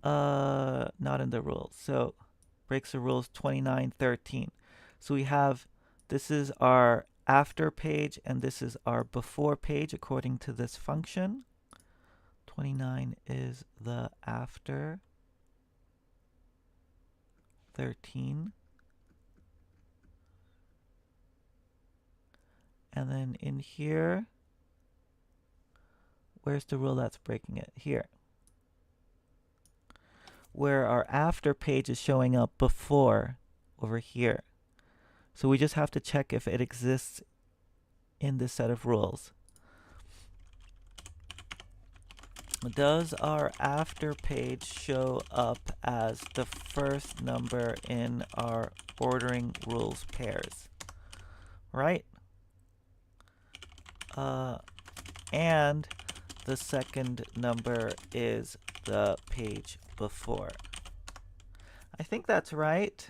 Speaker 1: Not in the rules. So breaks the rules 2913. So we have, this is our after page and this is our before page according to this function. 29 is the after, 13. And then in here, where's the rule that's breaking it? Here. Where our after page is showing up before over here. So we just have to check if it exists in this set of rules. Does our after page show up as the first number in our ordering rules pairs? Right? And the second number is the page before. I think that's right.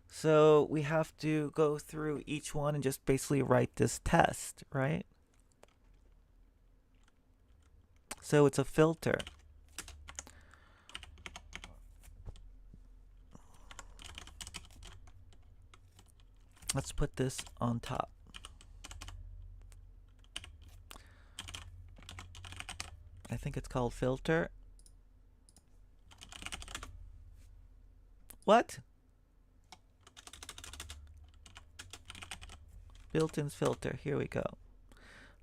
Speaker 1: So we have to go through each one and just basically write this test, right? So it's a filter. Let's put this on top. I think it's called filter. What? Built-in filter. Here we go.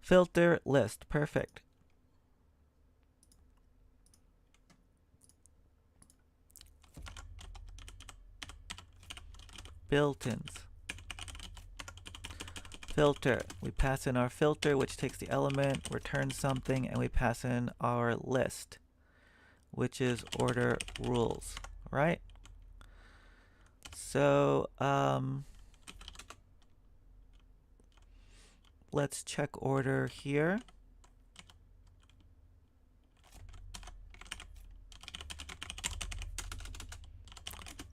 Speaker 1: Filter list. Perfect. Built-ins. Filter. We pass in our filter, which takes the element, returns something, and we pass in our list, which is order rules, right? So, let's check order here.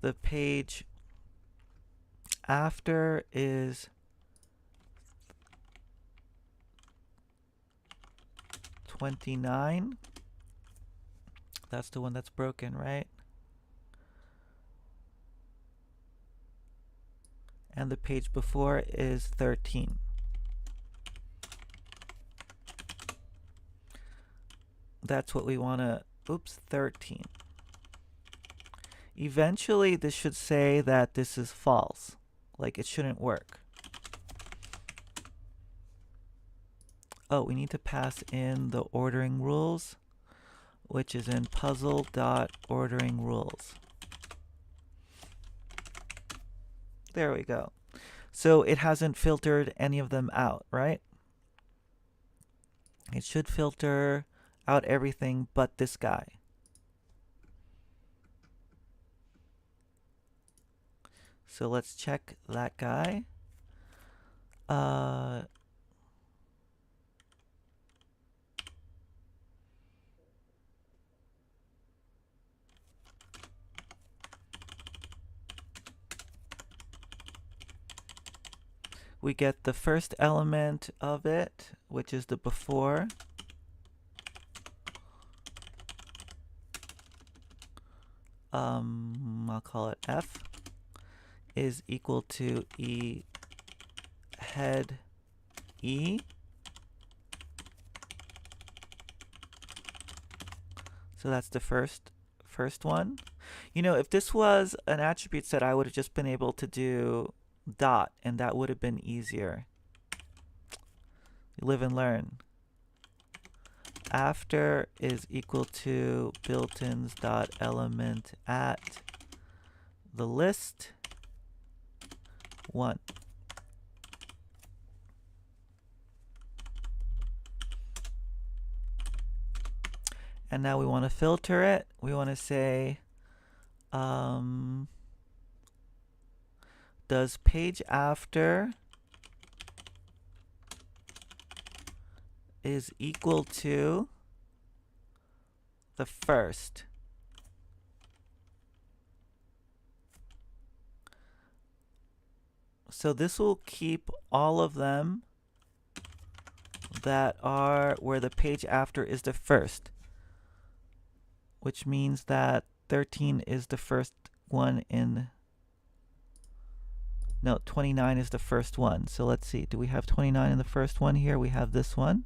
Speaker 1: The page after is 29. That's the one that's broken, right? And the page before is 13. That's what we want to, oops, 13. Eventually, this should say that this is false. Like, it shouldn't work. Oh, we need to pass in the ordering rules, which is in puzzle.ordering rules. There we go. So it hasn't filtered any of them out, right? It should filter out everything but this guy. So let's check that guy. We get the first element of it, which is the before. I'll call it F, is equal to E head E. So that's the first one. You know, if this was an attribute set, I would have just been able to do dot, and that would have been easier. Live and learn. After is equal to built-ins dot element at the list 1. And now we want to filter it. We want to say, does page after is equal to the first? So this will keep all of them that are where the page after is the first, which means that 13 is the first one in, no, 29 is the first one. So let's see, do we have 29 in the first one here? We have this one.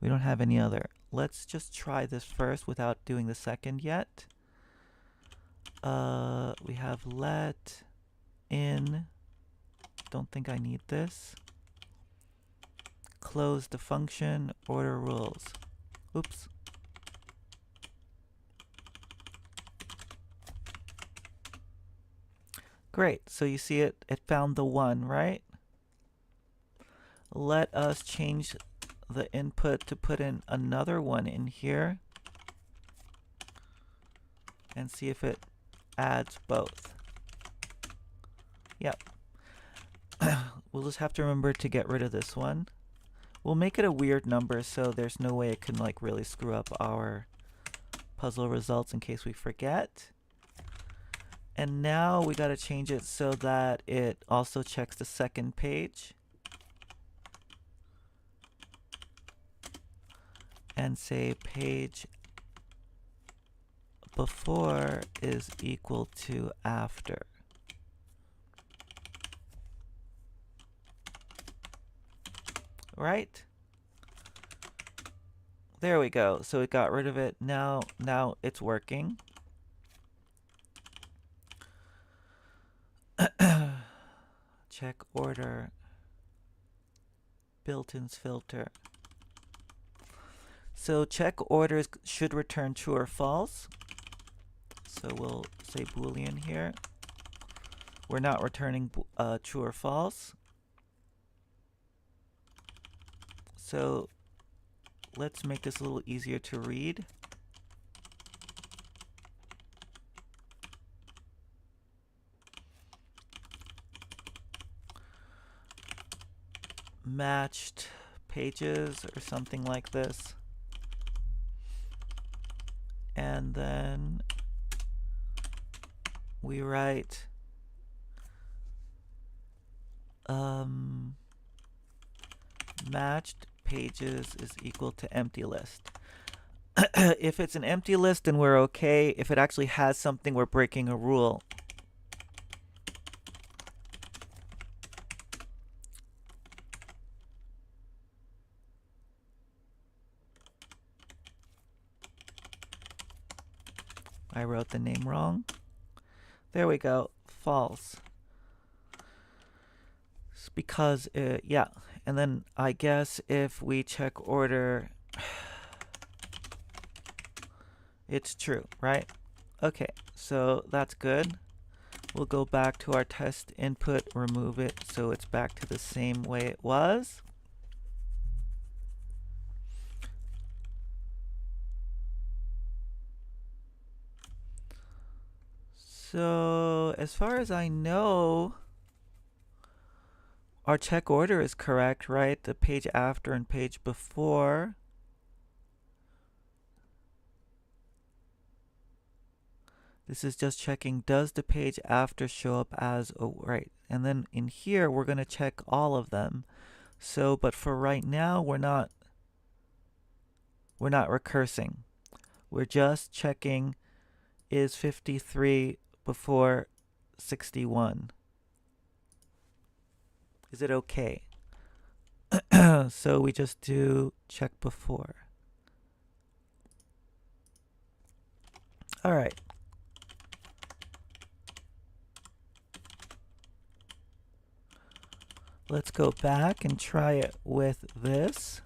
Speaker 1: We don't have any other. Let's just try this first without doing the second yet. We have let in, don't think I need this. Close the function, order rules. Oops. Great, so you see it found the 1, right? Let us change the input to put in another 1 in here and see if it adds both. Yep. We'll just have to remember to get rid of this one. We'll make it a weird number so there's no way it can like really screw up our puzzle results in case we forget. And now we got to change it so that it also checks the second page. And say page before is equal to after. Right? There we go. So it got rid of it. Now it's working. Check order. Built-ins filter. So check orders should return true or false. So we'll say Boolean here. We're not returning true or false. So let's make this a little easier to read. Matched pages or something like this. And then we write matched pages is equal to empty list. If it's an empty list, then we're okay. If it actually has something, we're breaking a rule. I wrote the name wrong. There we go. False. It's because, yeah. And then I guess if we check order, it's true, right? Okay, so that's good. We'll go back to our test input, remove it so it's back to the same way it was. So as far as I know, our check order is correct, right? The page after and page before. This is just checking, does the page after show up as, oh, right. And then in here, we're going to check all of them. So, but for right now, we're not recursing. We're just checking, is 53 before 61? Is it okay? So we just do check before. All right. Let's go back and try it with this.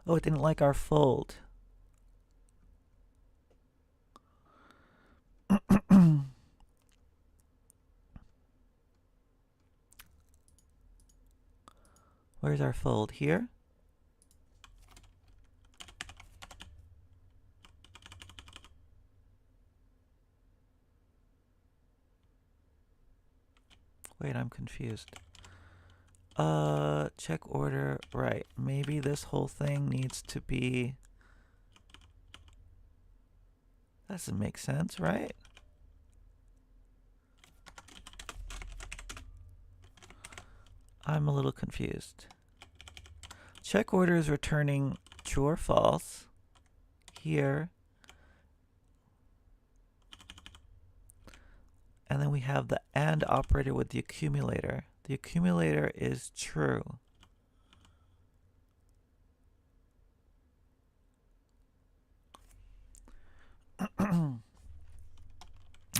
Speaker 1: Oh, it didn't like our fold. Where's our fold? Here? Wait, I'm confused. Check order. Right. Maybe this whole thing needs to be... That doesn't make sense, right? I'm a little confused. Check order is returning true or false. Here. And then we have the AND operator with the accumulator. The accumulator is true.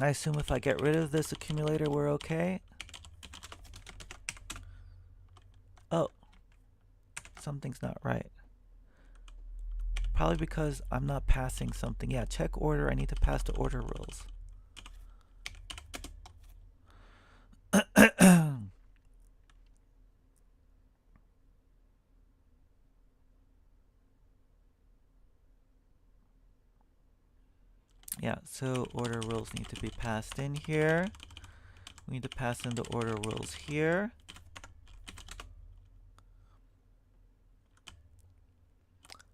Speaker 1: I assume if I get rid of this accumulator, we're okay. Oh, something's not right. Probably because I'm not passing something. Yeah, check order. I need to pass the order rules. Yeah, so order rules need to be passed in here. We need to pass in the order rules here.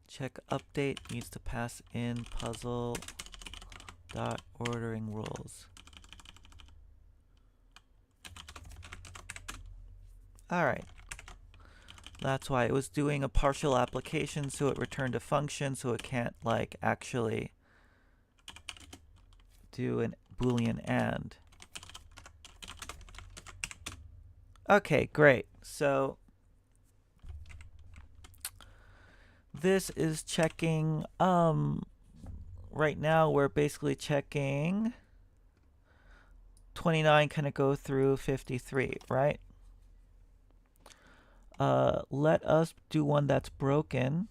Speaker 1: Check update needs to pass in puzzle dot ordering rules. Alright. That's why it was doing a partial application, so it returned a function, so it can't like actually do a Boolean AND. Okay, great. So this is checking, right now we're basically checking 29 can it go through 53, right? Let us do one that's broken.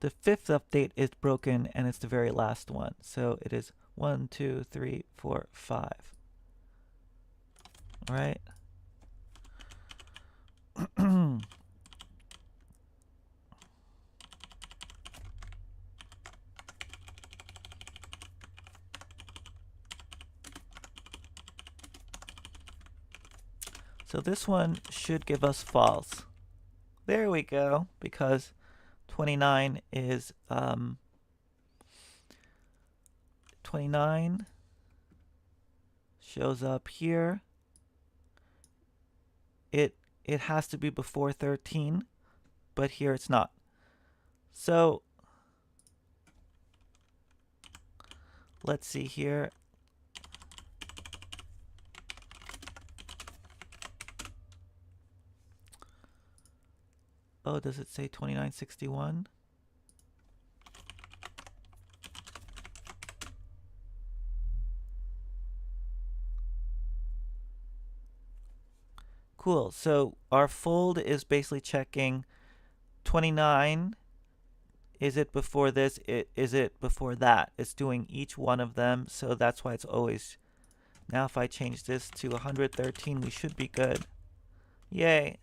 Speaker 1: The fifth update is broken and it's the very last one. So it is 1, 2, 3, 4, 5. Right? So this one should give us false. There we go, because 29 is 29 shows up here. It has to be before 13, but here it's not. So let's see here. Oh, does it say 2961? Cool. So our fold is basically checking 29. Is it before this? Is it before that? It's doing each one of them. So that's why it's always. Now if I change this to 113, we should be good. Yay.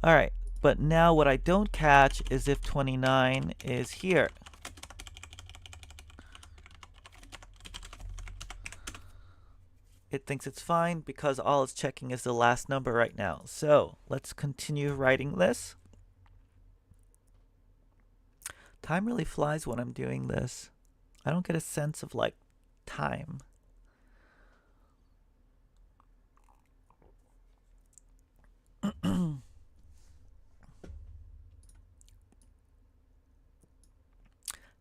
Speaker 1: All right. But now what I don't catch is if 29 is here. It thinks it's fine because all it's checking is the last number right now. So let's continue writing this. Time really flies when I'm doing this. I don't get a sense of like time.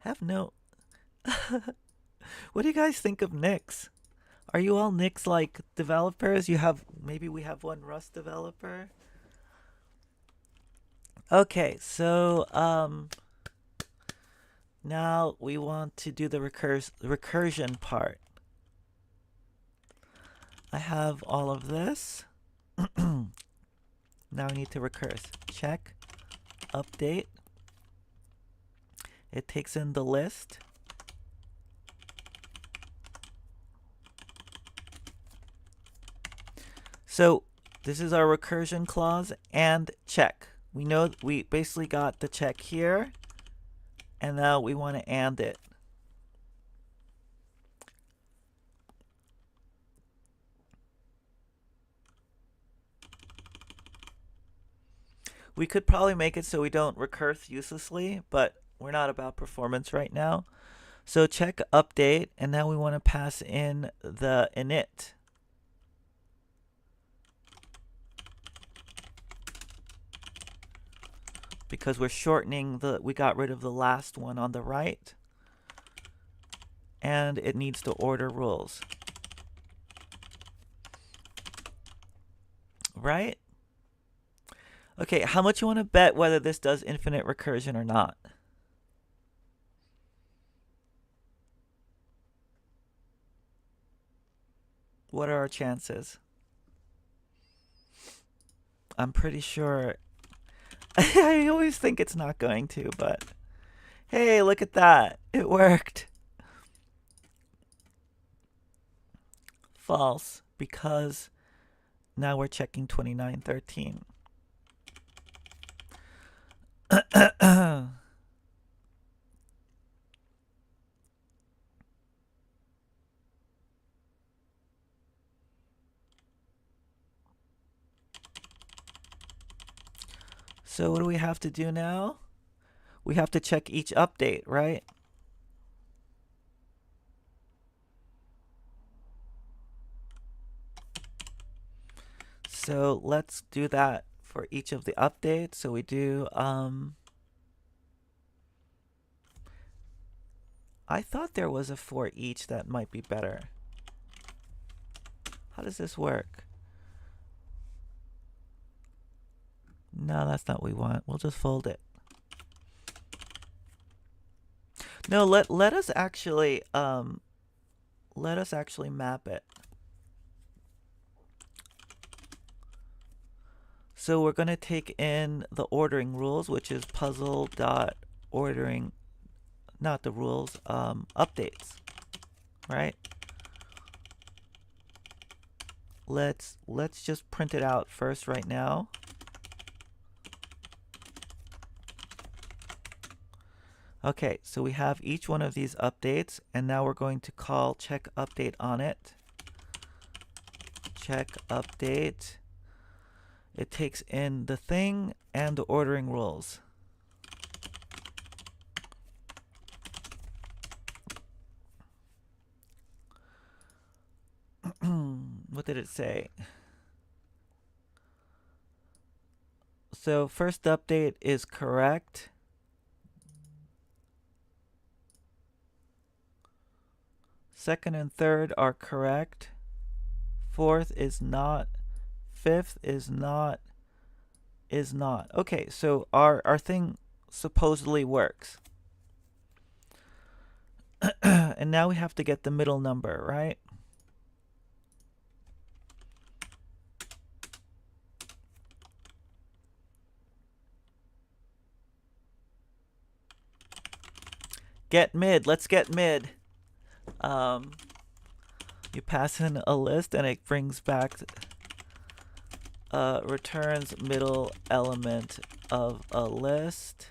Speaker 1: Have no. What do you guys think of Nix? Are you all Nix like developers? You have maybe we have one Rust developer. Okay, so now we want to do the recursion part. I have all of this. Now I need to recurse. Check, update. It takes in the list. So this is our recursion clause and check. We know we basically got the check here, and now we want to and it. We could probably make it so we don't recurse uselessly, but we're not about performance right now. So check update, and now we want to pass in the init. Because we're shortening we got rid of the last one on the right. And it needs to order rules. Right? Okay, how much you want to bet whether this does infinite recursion or not? What are our chances? I'm pretty sure. I always think it's not going to, but hey, look at that. It worked. False, because now we're checking 2913. So what do we have to do now? We have to check each update, right? So let's do that for each of the updates. So we do, I thought there was a for each that might be better. How does this work? No, that's not what we want. We'll just fold it. No, let us actually map it. So we're going to take in the ordering rules, which is puzzle.ordering, not the rules, updates, right? Let's just print it out first right now. Okay, so we have each one of these updates, and now we're going to call check update on it. Check update. It takes in the thing and the ordering rules. What did it say? So first update is correct. Second and third are correct. Fourth is not. Fifth is not. Okay, so our thing supposedly works. And now we have to get the middle number, right? Get mid. Let's get mid. You pass in a list and it brings back returns middle element of a list.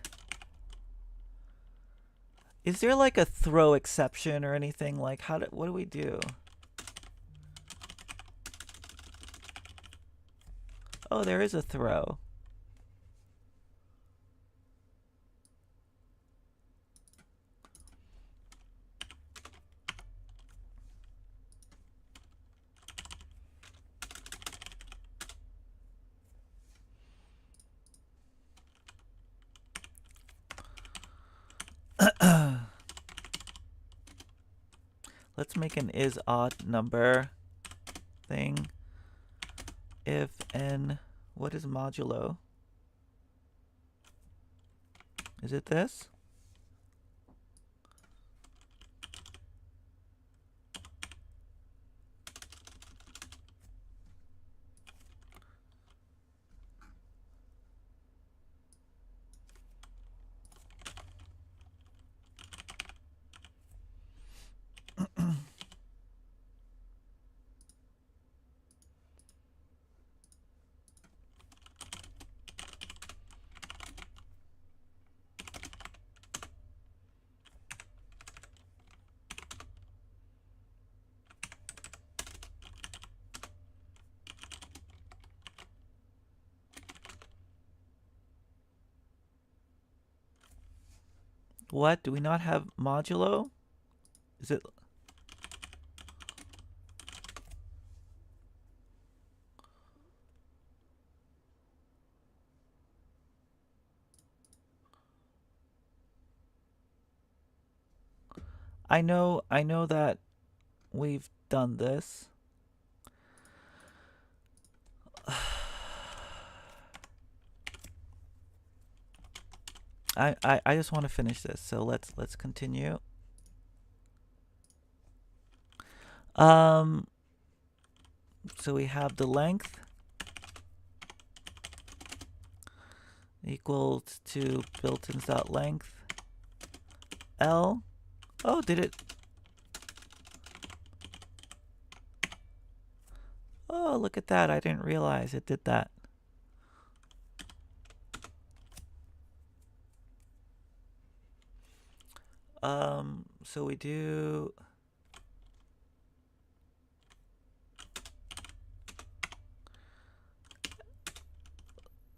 Speaker 1: Is there like a throw exception or anything? Like what do we do? Oh, there is a throw. let's make an is odd number thing. If n, what is modulo? Is it this? What? Do we not have modulo? Is it? I know that we've done this. I just want to finish this, so let's continue. So we have the length equals to built-ins.length L. Oh, did it? Oh, look at that. I didn't realize it did that. So we do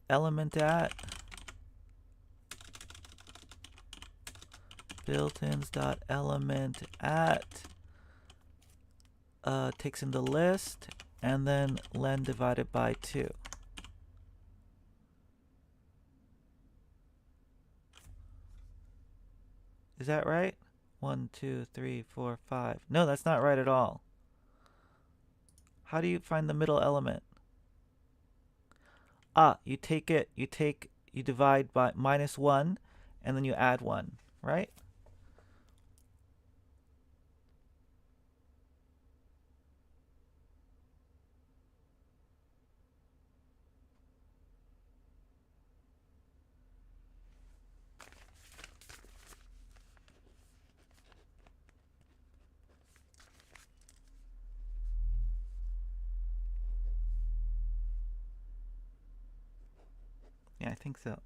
Speaker 1: element at built-ins.element at takes in the list and then len divided by 2. Is that right? 1, 2, 3, 4, 5. No, that's not right at all. How do you find the middle element? Ah, you divide by -1 and then you add 1, right? Yeah, I think so.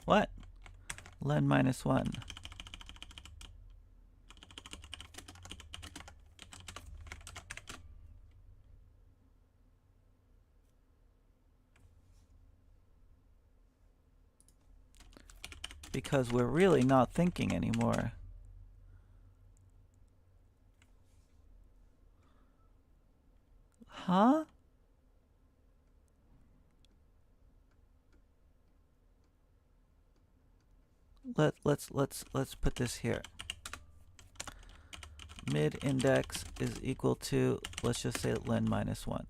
Speaker 1: What? Len -1. Because we're really not thinking anymore. Huh? Let's put this here. Mid index is equal to, let's just say len -1.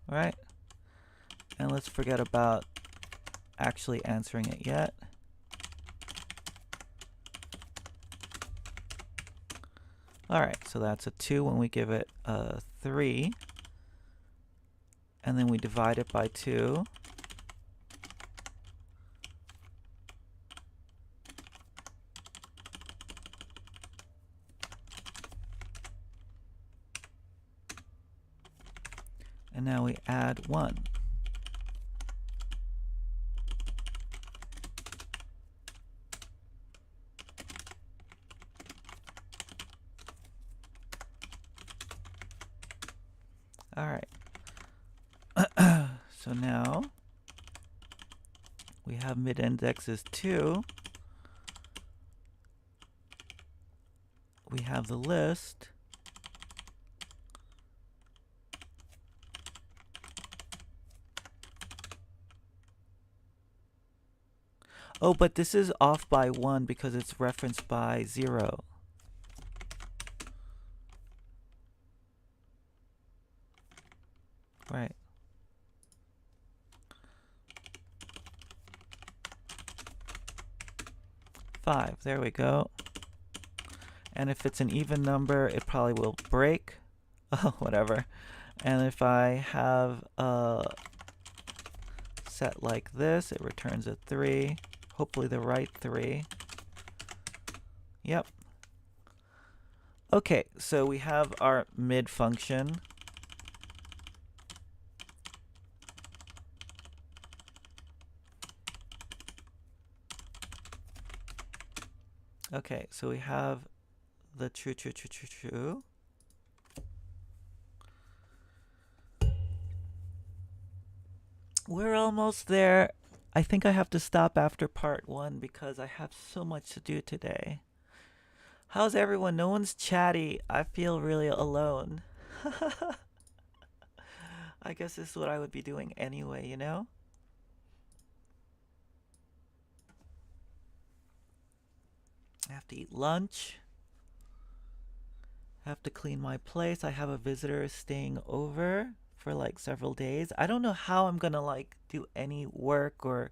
Speaker 1: All right? And let's forget about actually answering it yet. All right, so that's a 2 when we give it a 3. And then we divide it by 2. And now we add 1. All right. So now we have mid-index is 2. We have the list. Oh, but this is off by 1 because it's referenced by 0. Right. Five. There we go. And if it's an even number, it probably will break. Oh, whatever. And if I have a set like this, it returns a 3. Hopefully the right 3. Yep. Okay, so we have our mid function. Okay, so we have the true. We're almost there. I think I have to stop after part 1 because I have so much to do today. How's everyone? No one's chatty. I feel really alone. I guess this is what I would be doing anyway, you know? I have to eat lunch. I have to clean my place. I have a visitor staying over for like several days. I don't know how I'm gonna like do any work or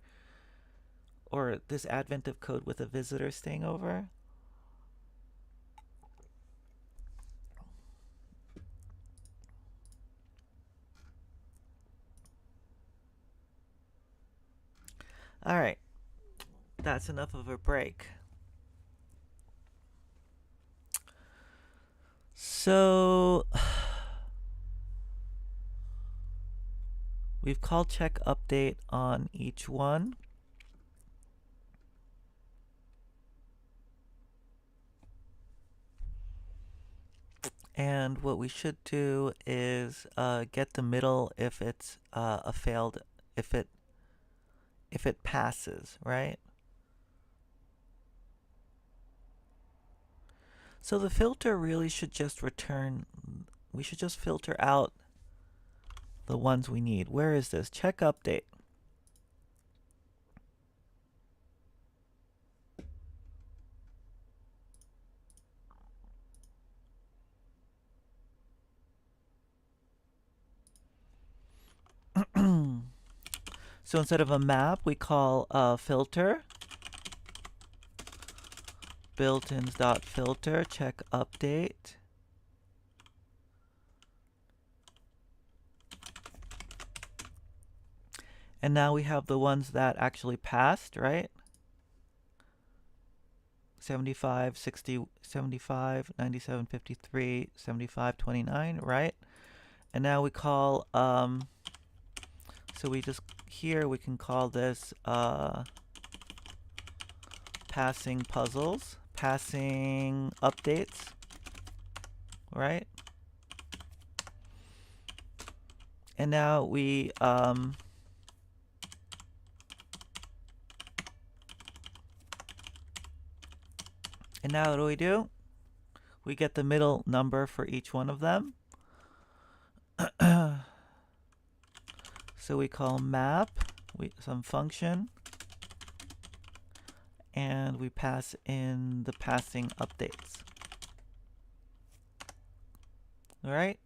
Speaker 1: this advent of code with a visitor staying over. All right. That's enough of a break. So we've called check update on each one. And what we should do is get the middle if it's a failed, if it passes, right? So the filter really should just return, we should just filter out the ones we need. Where is this? Check update. So instead of a map, we call a filter. Built-ins.filter, check update. And now we have the ones that actually passed, right? 75, 60, 75, 97, 53, 75, 29, right? And now we call, so we just, here we can call this passing puzzles, passing updates, right? And now we, and now what do we do? We get the middle number for each one of them. So we call map, some function, and we pass in the passing updates. All right?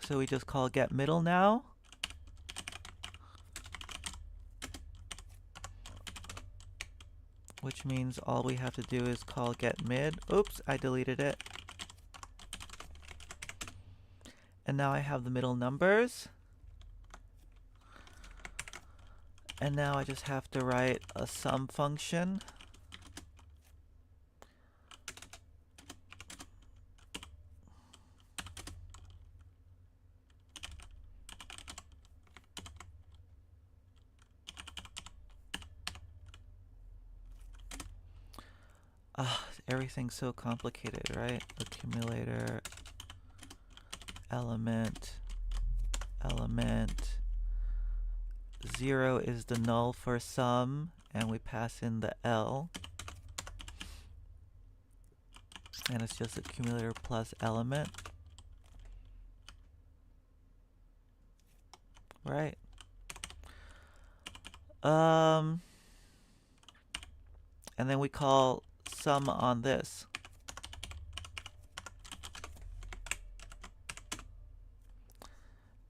Speaker 1: So we just call get middle now. Which means all we have to do is call get mid. Oops, I deleted it. And now I have the middle numbers. And now I just have to write a sum function. Everything's so complicated, right? Accumulator, element, 0 is the null for sum, and we pass in the L. And it's just accumulator plus element. Right. And then we call sum on this.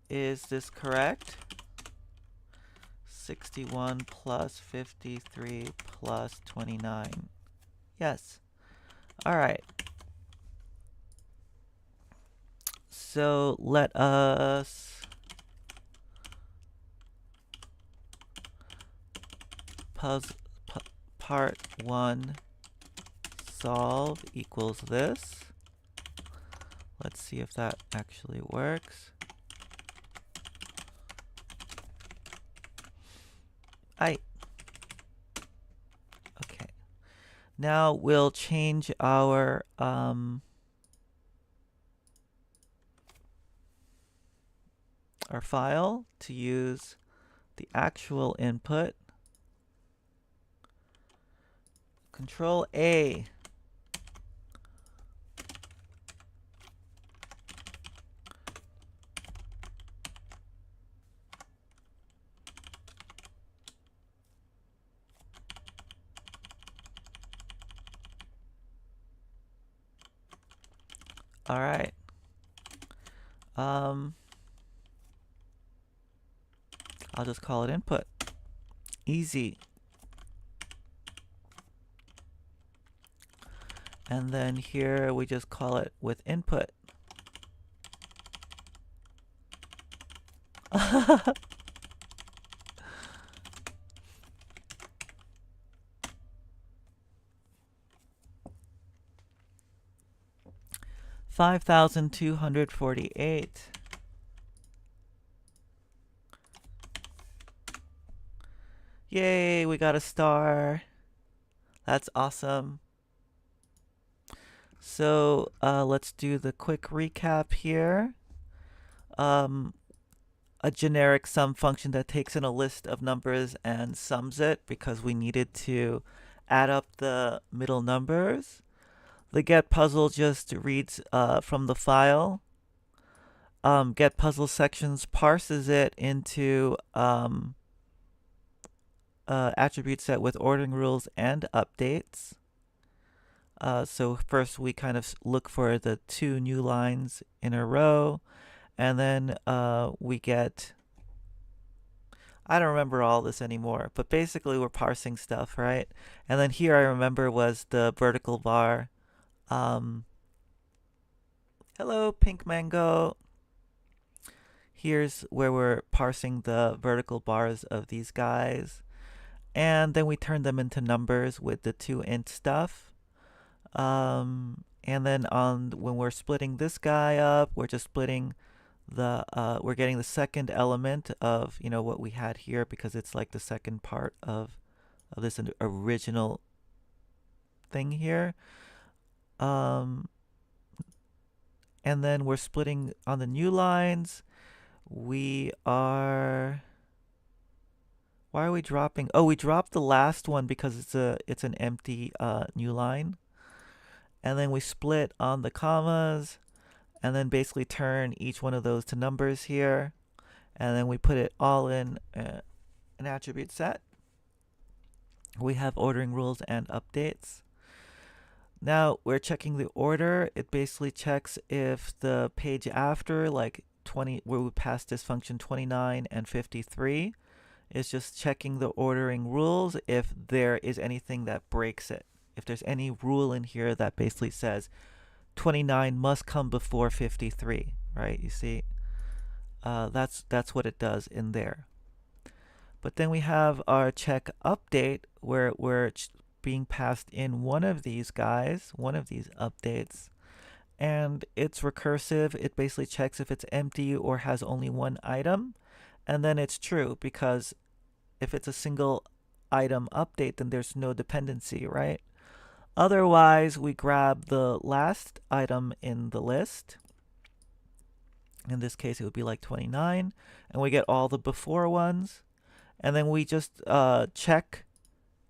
Speaker 1: Is this correct? 61 plus 53 plus 29. Yes. All right. So let us part 1 solve equals this. Let's see if that actually works. Okay. Now we'll change our file to use the actual input. Control A. All right. I'll just call it input. Easy. And then here we just call it with input. $5,248. Yay, we got a star. That's awesome. So let's do the quick recap here. A generic sum function that takes in a list of numbers and sums it because we needed to add up the middle numbers. The get puzzle just reads from the file. Get puzzle sections parses it into attribute set with ordering rules and updates. So first we kind of look for the 2 new lines in a row, and then we get, I don't remember all this anymore, but basically we're parsing stuff, right? And then here I remember was the vertical bar. Hello, Pink Mango. Here's where we're parsing the vertical bars of these guys. And then we turn them into numbers with the 2 int stuff. And then when we're splitting this guy up, we're just splitting the, we're getting the second element of, what we had here because it's like the second part of this original thing here. And then we're splitting on the new lines. We are, why are we dropping? Oh, we dropped the last one because it's an empty new line. And then we split on the commas and then basically turn each one of those to numbers here. And then we put it all in an attribute set. We have ordering rules and updates. Now we're checking the order. It basically checks if the page after, like 20, where we passed this function 29 and 53, is just checking the ordering rules if there is anything that breaks it. If there's any rule in here that basically says 29 must come before 53, right? You see, that's what it does in there. But then we have our check update where we're being passed in one of these guys, one of these updates, and it's recursive. It basically checks if it's empty or has only one item, and then it's true because if it's a single item update, then there's no dependency, right? Otherwise, we grab the last item in the list. In this case, it would be like 29, and we get all the before ones. And then we just check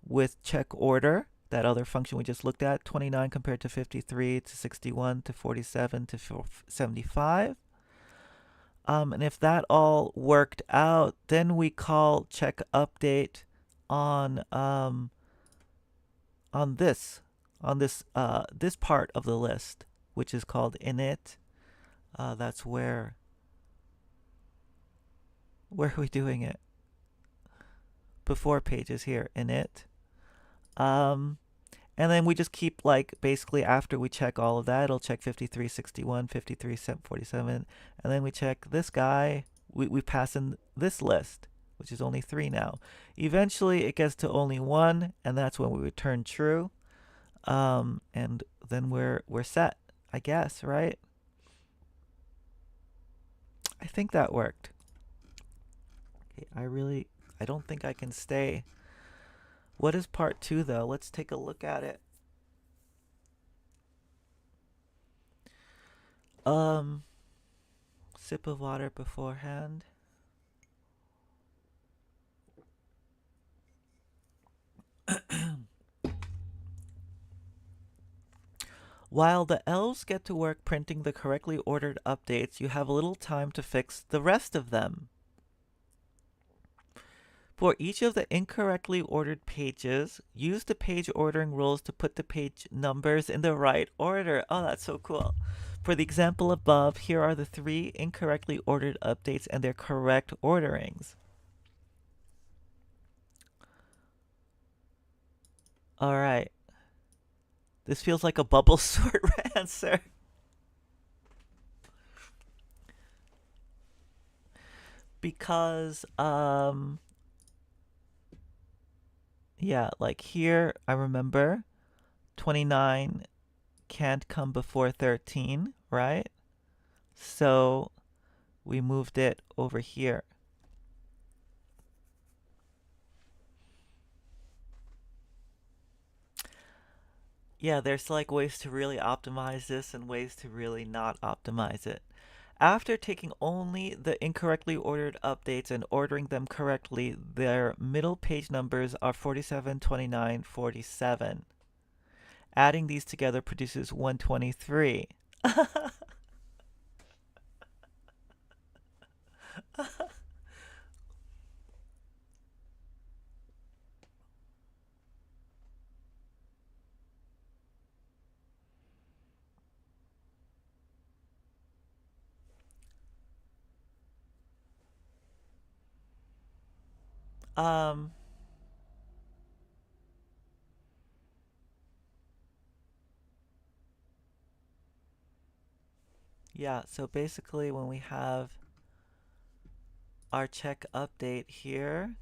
Speaker 1: with check order, that other function we just looked at, 29 compared to 53 to 61 to 47 to 75. And if that all worked out, then we call check update on this this part of the list, which is called init. That's where are we doing it? Before pages here, init. And then we just keep, like, basically after we check all of that, it'll check 53, 61, 53, 47, and then we check this guy. We pass in this list, which is only 3 now. Eventually it gets to only 1, and that's when we return true. And then we're set, I guess, right? I think that worked. Okay, I don't think I can stay. What is part 2 though? Let's take a look at it. Sip of water beforehand. While the elves get to work printing the correctly ordered updates, you have a little time to fix the rest of them. For each of the incorrectly ordered pages, use the page ordering rules to put the page numbers in the right order. Oh, that's so cool. For the example above, here are the 3 incorrectly ordered updates and their correct orderings. All right. This feels like a bubble sort answer. Because, yeah, like here, I remember 29 can't come before 13, right? So we moved it over here. Yeah, there's like ways to really optimize this and ways to really not optimize it. After taking only the incorrectly ordered updates and ordering them correctly, their middle page numbers are 47, 29, 47. Adding these together produces 123. um, yeah, so basically when we have our check update here,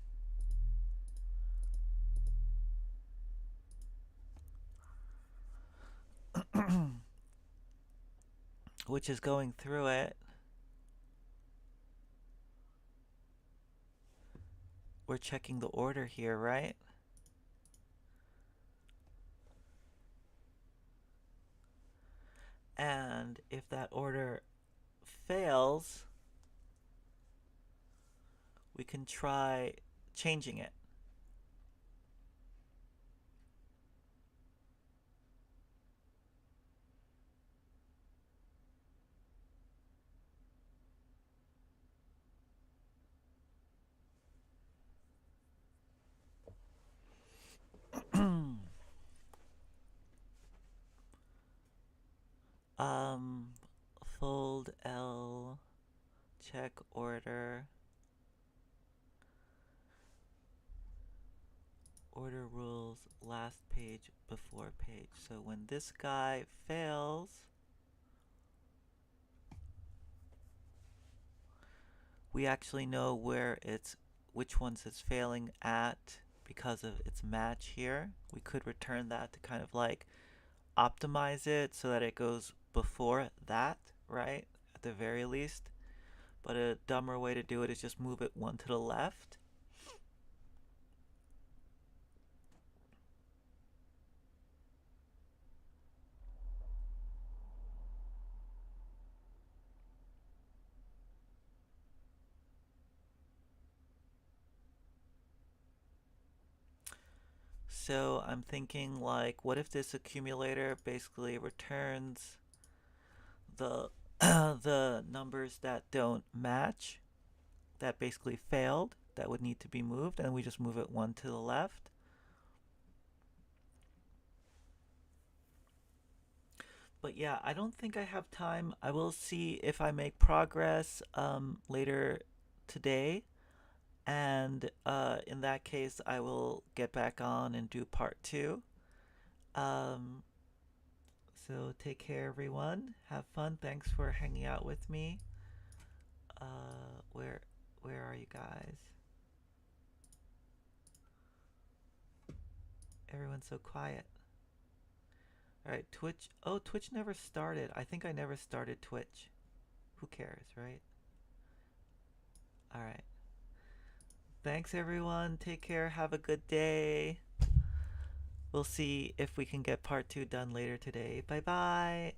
Speaker 1: which is going through it, we're checking the order here, right? And if that order fails, we can try changing it. um, fold L, check order, order rules, last page, before page. So when this guy fails, we actually know where it's which ones it's failing at because of its match here. We could return that to kind of like optimize it so that it goes before that, right? At the very least. But a dumber way to do it is just move it one to the left. So I'm thinking like, what if this accumulator basically returns the the numbers that don't match, that basically failed, that would need to be moved, and we just move it one to the left. But yeah, I don't think I have time. I will see if I make progress later today. And in that case, I will get back on and do part two. Um, so take care, everyone. Have fun. Thanks for hanging out with me. Uh, where where are you guys? Everyone's so quiet. All right, Twitch. Oh, Twitch never started. I think I never started Twitch. Who cares, right? All right. Thanks, everyone. Take care. Have a good day. We'll see if we can get part two done later today. Bye bye.